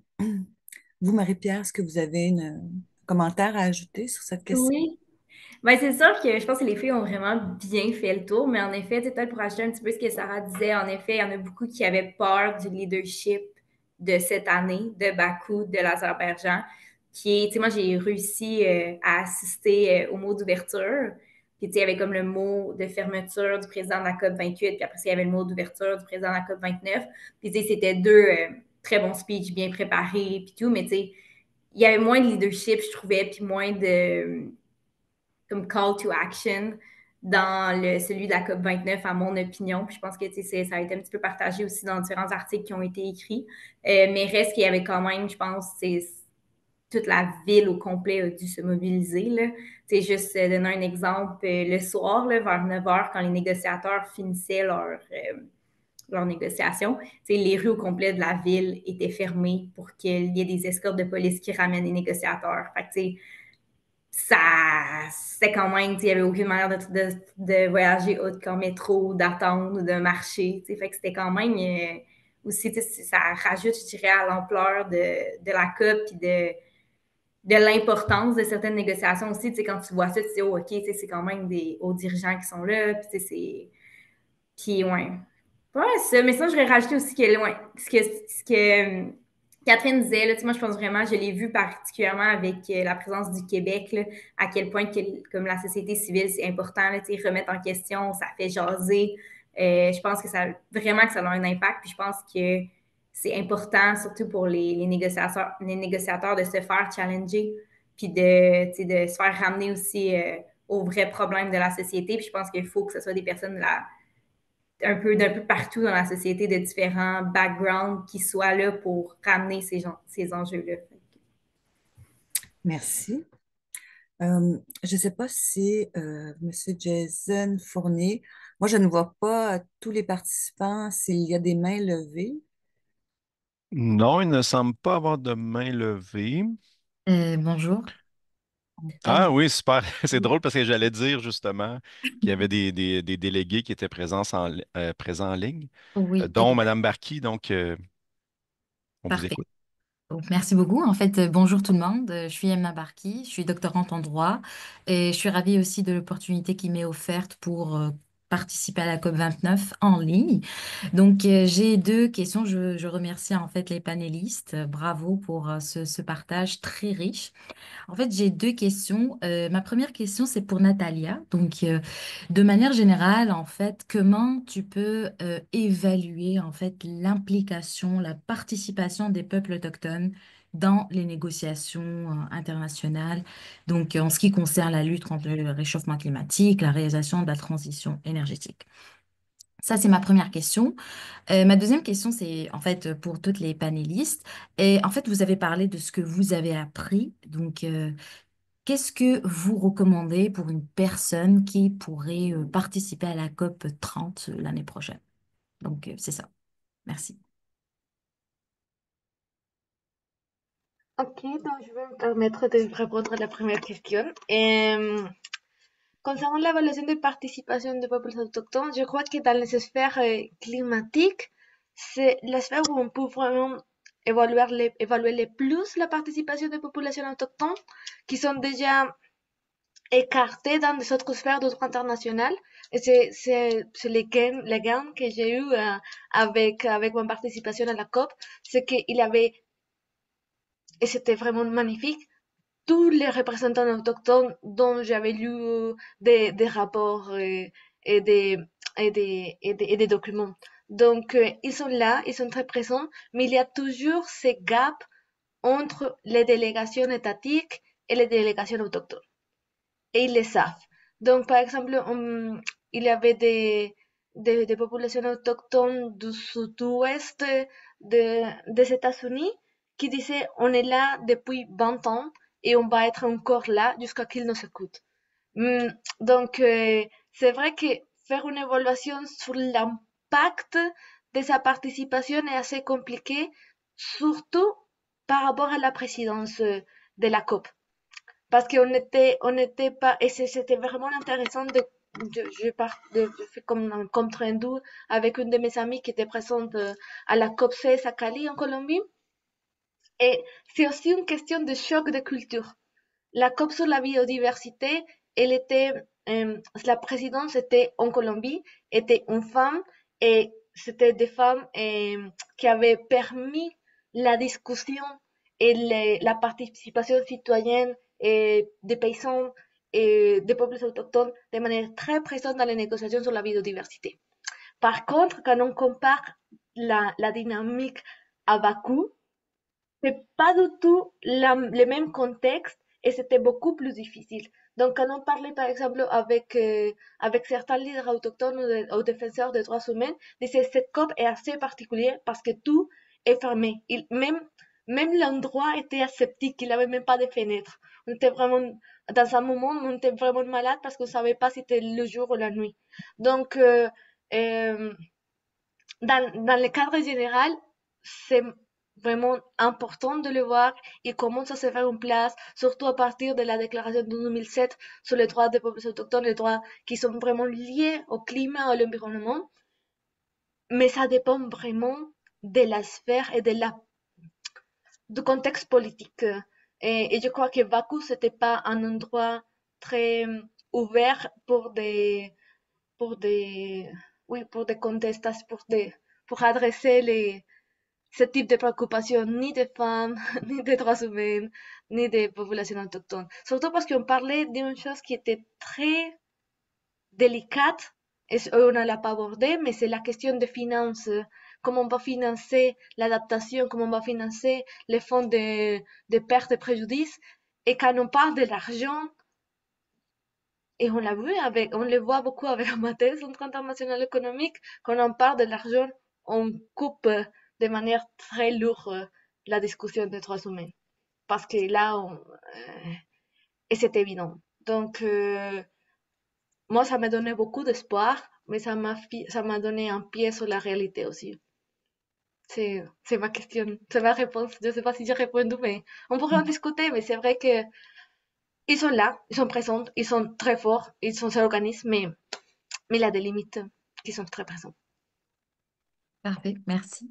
Vous, Marie-Pierre, est-ce que vous avez un commentaire à ajouter sur cette question? Oui. Ben, c'est sûr que je pense que les filles ont vraiment bien fait le tour, mais en effet, peut-être pour ajouter un petit peu ce que Sarah disait, en effet, il y en a beaucoup qui avaient peur du leadership de cette année, de Bakou, de l'Azerbaïdjan, qui est, tu sais, moi, j'ai réussi à assister au mot d'ouverture, puis tu sais, il y avait comme le mot de fermeture du président de la COP 28, puis après, il y avait le mot d'ouverture du président de la COP 29, puis tu sais, c'était deux très bons speeches, bien préparés, puis tout, mais tu sais, il y avait moins de leadership, je trouvais, puis moins de comme call to action dans celui de la COP 29, à mon opinion. Puis je pense que ça a été un petit peu partagé aussi dans différents articles qui ont été écrits. Mais reste qu'il y avait quand même, je pense, toute la ville au complet a dû se mobiliser. Là. Juste donner un exemple, le soir, là, vers 9 h, quand les négociateurs finissaient leur négociation, les rues au complet de la ville étaient fermées pour qu'il y ait des escortes de police qui ramènent les négociateurs. Fait que, ça, c'était quand même, il n'y avait aucune manière de voyager autre qu'en métro, d'attendre ou de marcher. Fait que c'était quand même aussi, ça rajoute, je dirais, à l'ampleur de la COP et de l'importance de certaines négociations aussi. Quand tu vois ça, tu te dis, oh, OK, c'est quand même des hauts dirigeants qui sont là. Puis, ouais. Ouais, ça. Mais ça, je voudrais rajouter aussi que, ouais, ce que Catherine disait, là, moi, je pense vraiment, je l'ai vu particulièrement avec la présence du Québec, là, à quel point, comme la société civile, c'est important, là, remettre en question, ça fait jaser. Je pense que vraiment que ça a un impact, puis je pense que c'est important, surtout pour les négociateurs de se faire challenger, puis de, tu sais, de se faire ramener aussi aux vrais problèmes de la société. Puis je pense qu'il faut que ce soit des personnes là, d'un peu partout dans la société, de différents backgrounds qui soient là pour ramener ces enjeux-là. Merci. Je ne sais pas si M. Jason Fournier, moi je ne vois pas tous les participants s'il y a des mains levées. Non, il ne semble pas avoir de main levée. Bonjour. Ah oui, super. C'est drôle parce que j'allais dire justement qu'il y avait des délégués qui étaient présents en ligne, Oui, dont Mme Barky. Donc, on vous parfait. écoute. Donc, merci beaucoup. En fait, bonjour tout le monde. Je suis Emma Barki, je suis doctorante en droit et je suis ravie aussi de l'opportunité qui m'est offerte pour participer à la COP29 en ligne. Donc, j'ai deux questions. Je remercie en fait les panélistes. Bravo pour ce partage très riche. En fait, j'ai deux questions. Ma première question, c'est pour Natalia. Donc, de manière générale, en fait, comment tu peux évaluer en fait l'implication, la participation des peuples autochtones dans les négociations internationales, donc en ce qui concerne la lutte contre le réchauffement climatique, la réalisation de la transition énergétique. Ça, c'est ma première question. Ma deuxième question, c'est en fait pour toutes les panélistes. Et en fait, vous avez parlé de ce que vous avez appris. Donc, qu'est-ce que vous recommandez pour une personne qui pourrait participer à la COP 30 l'année prochaine? Donc, c'est ça. Merci. Ok, donc je vais me permettre de répondre à la première question. Concernant l'évaluation de participation des peuples autochtones, je crois que dans les sphères climatiques, c'est la sphère où on peut vraiment évaluer le plus la participation des populations autochtones qui sont déjà écartées dans des autres sphères de droit international. Et c'est les gains que j'ai eu avec ma participation à la COP, c'est qu'il y avait, et c'était vraiment magnifique, tous les représentants autochtones dont j'avais lu des rapports et, des, et des documents. Donc, ils sont là, ils sont très présents, mais il y a toujours ces gaps entre les délégations étatiques et les délégations autochtones. Et ils le savent. Donc, par exemple, il y avait des populations autochtones du sud-ouest des États-Unis qui disaient on est là depuis 20 ans et on va être encore là jusqu'à qu'ils nous écoutent. Donc, c'est vrai que faire une évaluation sur l'impact de sa participation est assez compliqué, surtout par rapport à la présidence de la COP. Parce on était pas, et c'était vraiment intéressant je fais comme un compte rendu avec une de mes amies qui était présente à la COP 16 à Cali, en Colombie. Et c'est aussi une question de choc de culture. La COP sur la biodiversité, elle était, la présidence était en Colombie, était une femme, et c'était des femmes qui avaient permis la discussion et la participation citoyenne des paysans et des peuples autochtones de manière très présente dans les négociations sur la biodiversité. Par contre, quand on compare la dynamique à Bakou, c'est pas du tout le même contexte et c'était beaucoup plus difficile. Donc, quand on parlait, par exemple, avec certains leaders autochtones ou défenseurs des droits humains, ils disaient cette COP est assez particulière parce que tout est fermé. Même l'endroit était aseptique, il n'y avait même pas de fenêtres. On était vraiment, dans un moment, on était vraiment malade parce qu'on ne savait pas si c'était le jour ou la nuit. Donc, euh, dans le cadre général, c'est vraiment important de le voir. Il commence à se faire en place, surtout à partir de la déclaration de 2007 sur les droits des peuples autochtones, les droits qui sont vraiment liés au climat, à l'environnement. Mais ça dépend vraiment de la sphère et du contexte politique. Et je crois que Bakou, c'était pas un endroit très ouvert pour des, oui, pour des contestations, pour adresser ce type de préoccupation ni des femmes, ni des droits humains, ni des populations autochtones. Surtout parce qu'on parlait d'une chose qui était très délicate, et on ne l'a pas abordé, mais c'est la question des finances. Comment on va financer l'adaptation, comment on va financer les fonds de pertes et préjudices. Et quand on parle de l'argent, et on l'a vu avec, on le voit beaucoup avec Amadeus, Centre international économique, quand on parle de l'argent, on coupe de manière très lourde la discussion des droits humains. Parce que là, et c'est évident. Donc, moi, ça m'a donné beaucoup d'espoir, mais ça m'a donné un pied sur la réalité aussi. C'est ma question, c'est ma réponse. Je ne sais pas si j'ai répondu, mais on pourrait en discuter, mais c'est vrai que ils sont là, ils sont présents, ils sont très forts, ils sont s'organisent, mais il y a des limites qui sont très présentes. Parfait, merci.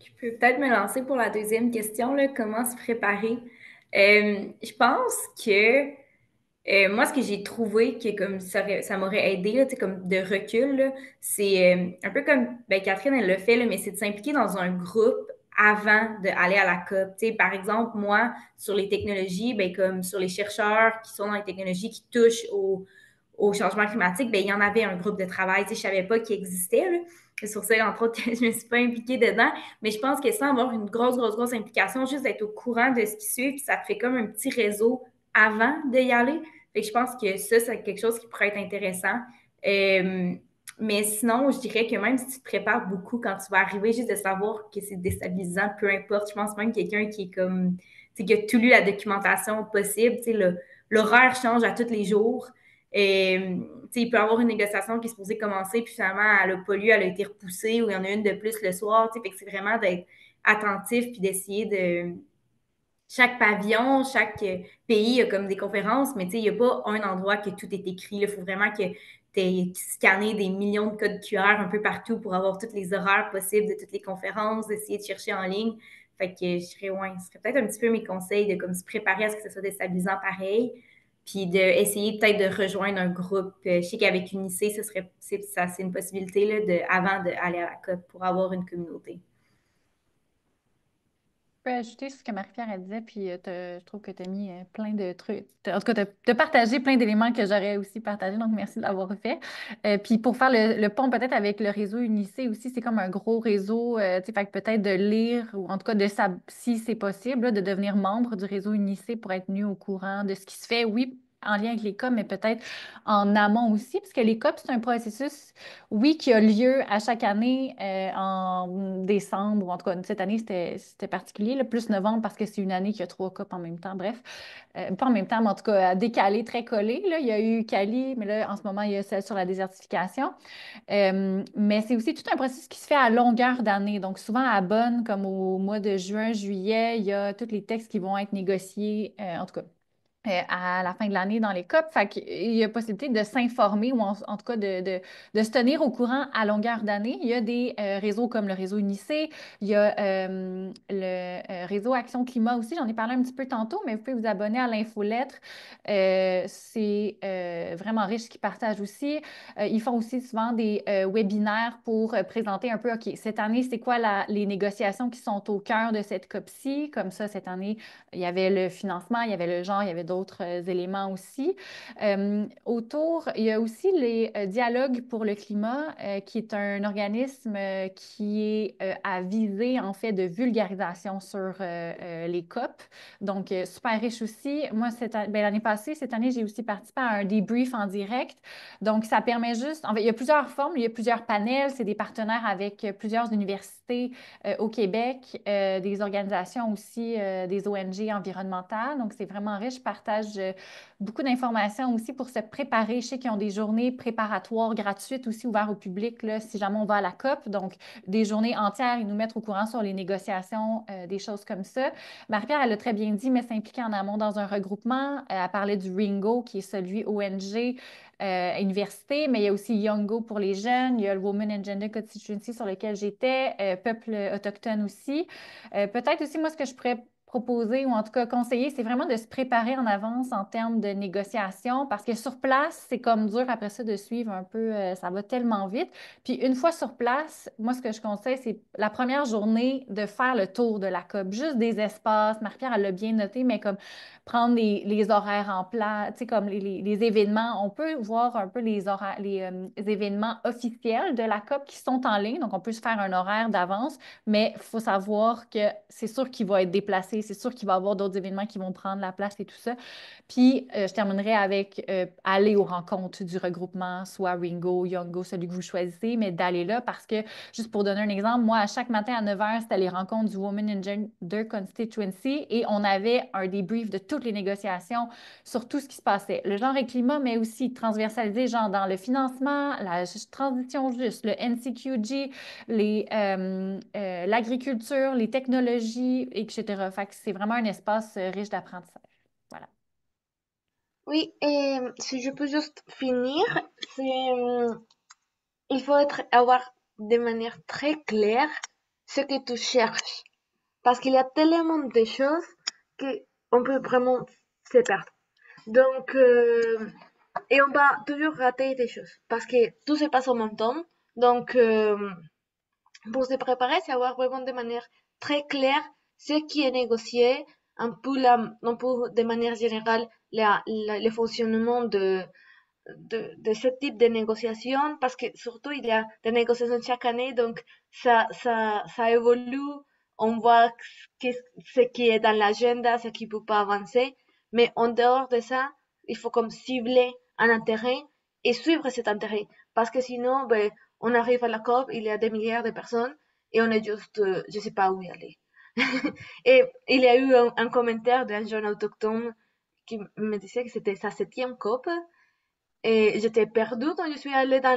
Je peux peut-être me lancer pour la deuxième question, là, comment se préparer. Je pense que moi, ce que j'ai trouvé que comme ça m'aurait aidé, là, tu sais, comme de recul, là, c'est un peu comme ben, Catherine, elle le fait, là, mais c'est de s'impliquer dans un groupe avant d'aller à la COP. Tu sais, par exemple, moi, sur les technologies, ben, comme sur les chercheurs qui sont dans les technologies qui touchent au changement climatique, ben, il y en avait un groupe de travail. Tu sais, je ne savais pas qu'il existait. Là. C'est sur ça, entre autres, que je ne me suis pas impliquée dedans. Mais je pense que sans avoir une grosse implication, juste d'être au courant de ce qui suit, puis ça te fait comme un petit réseau avant d'y aller. Fait que je pense que ça, c'est quelque chose qui pourrait être intéressant. Mais sinon, je dirais que même si tu te prépares beaucoup quand tu vas arriver, juste de savoir que c'est déstabilisant, peu importe. Je pense même quelqu'un qui est comme, tu sais, qui a tout lu la documentation possible, tu sais, l'horaire change à tous les jours. Il peut y avoir une négociation qui est supposée commencer, puis finalement, elle n'a pas lieu, elle a été repoussée, ou il y en a une de plus le soir. Fait que c'est vraiment d'être attentif, puis d'essayer de chaque pavillon, chaque pays a comme des conférences, mais il n'y a pas un endroit que tout est écrit. Il faut vraiment que tu aies scanné des millions de codes QR un peu partout pour avoir tous les horaires possibles de toutes les conférences, d'essayer de chercher en ligne. Fait que je dirais, ouais, ce serait peut-être un petit peu mes conseils de comme se préparer à ce que ce soit déstabilisant pareil, puis d'essayer peut-être de rejoindre un groupe. Je sais qu'avec Unicé, c'est une possibilité là, avant d'aller à la COP pour avoir une communauté. Je peux ajouter ce que Marie-Pierre elle disait, puis je trouve que tu as mis plein de trucs. En tout cas, tu as partagé plein d'éléments que j'aurais aussi partagé, donc merci de l'avoir fait. Puis pour faire le pont peut-être avec le réseau Unicé aussi, c'est comme un gros réseau, tu sais, fait que peut-être de lire, ou en tout cas, si c'est possible, là, de devenir membre du réseau Unicé pour être mieux au courant de ce qui se fait, oui, en lien avec les COP, mais peut-être en amont aussi, parce que les COP, c'est un processus, oui, qui a lieu à chaque année en décembre, ou en tout cas, cette année, c'était particulier, là, plus novembre, parce que c'est une année qui a 3 COP en même temps, bref. Pas en même temps, mais en tout cas, à décalé, très collé. Là. Il y a eu Cali, mais là, en ce moment, il y a celle sur la désertification. Mais c'est aussi tout un processus qui se fait à longueur d'année. Donc, souvent à Bonn, comme au mois de juin, juillet, il y a tous les textes qui vont être négociés, en tout cas à la fin de l'année dans les COP. Fait qu'il y a possibilité de s'informer ou en tout cas de se tenir au courant à longueur d'année. Il y a des réseaux comme le réseau Unicé, il y a le réseau Action Climat aussi, j'en ai parlé un petit peu tantôt, mais vous pouvez vous abonner à l'infolettre. C'est vraiment riche qui partagent aussi. Ils font aussi souvent des webinaires pour présenter un peu, OK, cette année, c'est quoi les négociations qui sont au cœur de cette COP-ci? Comme ça, cette année, il y avait le financement, il y avait le genre, il y avait d'autres éléments aussi. Autour, il y a aussi les dialogues pour le climat, qui est un organisme qui est à viser, en fait, de vulgarisation sur les COP. Donc, super riche aussi. Moi, l'année passée, cette année, j'ai aussi participé à un débrief en direct. Donc, ça permet juste, en fait, il y a plusieurs formes, il y a plusieurs panels, c'est des partenaires avec plusieurs universités au Québec, des organisations aussi, des ONG environnementales. Donc, c'est vraiment riche. Je partage beaucoup d'informations aussi pour se préparer. Je sais qu'ils ont des journées préparatoires gratuites aussi ouvertes au public, là, si jamais on va à la COP. Donc, des journées entières, ils nous mettent au courant sur les négociations, des choses comme ça. Marie-Pierre, elle a très bien dit, mais s'impliquer en amont dans un regroupement. Elle parlait du RINGO, qui est celui ONG, université, mais il y a aussi Youngo pour les jeunes, il y a le Women and Gender Constituency sur lequel j'étais, Peuple autochtone aussi. Peut-être aussi, moi, ce que je pourrais proposer ou en tout cas conseiller, c'est vraiment de se préparer en avance en termes de négociation parce que sur place, c'est comme dur après ça de suivre un peu, ça va tellement vite. Puis une fois sur place, moi, ce que je conseille, c'est la première journée de faire le tour de la COP, juste des espaces. Marie-Pierre, elle l'a bien noté, mais comme prendre les horaires en place, tu sais, comme les événements. On peut voir un peu les horaires, les événements officiels de la COP qui sont en ligne. Donc, on peut se faire un horaire d'avance, mais il faut savoir que c'est sûr qu'il va être déplacé, c'est sûr qu'il va y avoir d'autres événements qui vont prendre la place et tout ça. Puis, je terminerai avec aller aux rencontres du regroupement, soit Ringo, Youngo, celui que vous choisissez, mais d'aller là parce que, juste pour donner un exemple, moi, à chaque matin à 9h, c'était les rencontres du Women in Gender Constituency et on avait un débrief de toutes les négociations sur tout ce qui se passait. Le genre et climat, mais aussi transversalisé, genre dans le financement, la transition juste, le NCQG, l'agriculture, les technologies, etc. Fait que c'est vraiment un espace riche d'apprentissage. Voilà. Oui, et si je peux juste finir, c'est, il faut avoir de manière très claire ce que tu cherches. Parce qu'il y a tellement de choses qu'on peut vraiment se perdre. Donc, et on va toujours rater des choses. Parce que tout se passe en même temps. Donc, pour se préparer, c'est avoir vraiment de manière très claire ce qui est négocié, un peu de manière générale, le fonctionnement de ce type de négociation, parce que surtout il y a des négociations chaque année, donc ça évolue, on voit ce qui est dans l'agenda, ce qui ne peut pas avancer, mais en dehors de ça, il faut comme cibler un intérêt et suivre cet intérêt, parce que sinon, ben, on arrive à la COP, il y a des milliards de personnes et on est juste, je sais pas où y aller. Et il y a eu un commentaire d'un jeune autochtone qui me disait que c'était sa 7e COP et j'étais perdue quand je suis allée dans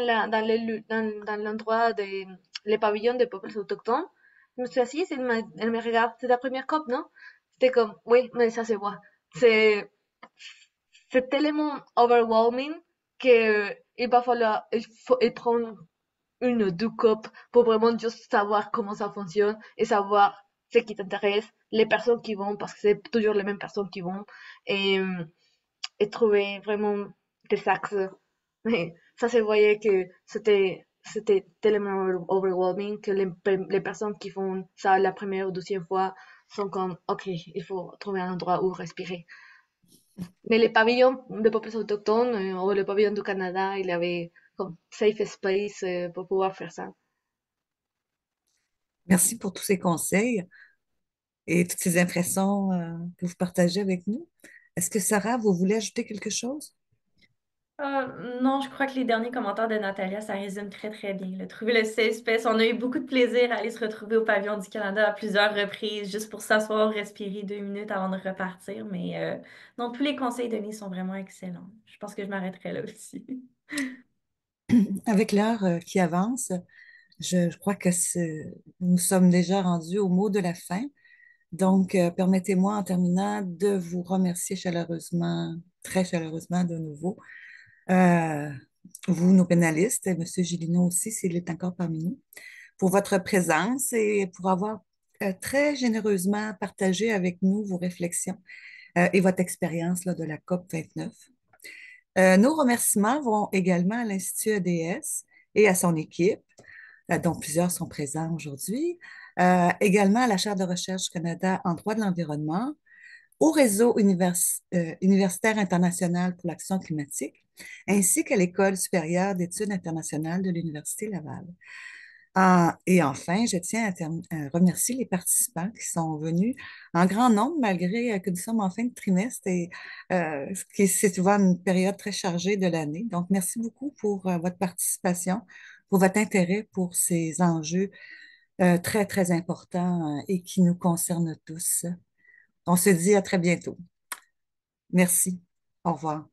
l'endroit les pavillons des peuples autochtones. Je me suis assise et elle me regarde, c'est ta première COP, non? C'était comme, oui, mais ça se voit. C'est, c'est tellement overwhelming que il va falloir, il prendre une ou deux COP pour vraiment juste savoir comment ça fonctionne et savoir ce qui t'intéresse, les personnes qui vont, parce que c'est toujours les mêmes personnes qui vont, et, et trouver vraiment des axes. Mais ça se voyait que c'était tellement overwhelming que les personnes qui font ça la première ou deuxième fois sont comme, OK, il faut trouver un endroit où respirer. Mais les pavillons des peuples autochtones ou le pavillon du Canada, il y avait comme safe space pour pouvoir faire ça. Merci pour tous ces conseils et toutes ces impressions que vous partagez avec nous. Est-ce que Sarah, vous voulez ajouter quelque chose? Non, je crois que les derniers commentaires de Natalia, ça résume très très bien. Là. Trouver le safe space. On a eu beaucoup de plaisir à aller se retrouver au pavillon du Canada à plusieurs reprises, juste pour s'asseoir, respirer 2 minutes avant de repartir. Mais non, tous les conseils donnés sont vraiment excellents. Je pense que je m'arrêterai là aussi. Avec l'heure qui avance, je crois que nous sommes déjà rendus au mot de la fin. Donc, permettez-moi en terminant de vous remercier chaleureusement, très chaleureusement de nouveau. Euh, Vous, nos pénalistes, et M. Gilino aussi, s'il est encore parmi nous, pour votre présence et pour avoir très généreusement partagé avec nous vos réflexions et votre expérience là, de la COP 29. Nos remerciements vont également à l'Institut EDS et à son équipe, dont plusieurs sont présents aujourd'hui, également à la Chaire de recherche du Canada en droit de l'environnement, au réseau universitaire international pour l'action climatique, ainsi qu'à l'École supérieure d'études internationales de l'Université Laval. Et enfin, je tiens à remercier les participants qui sont venus en grand nombre, malgré que nous sommes en fin de trimestre et c'est souvent une période très chargée de l'année. Donc, merci beaucoup pour votre participation, pour votre intérêt pour ces enjeux très, très importants et qui nous concernent tous. On se dit à très bientôt. Merci. Au revoir.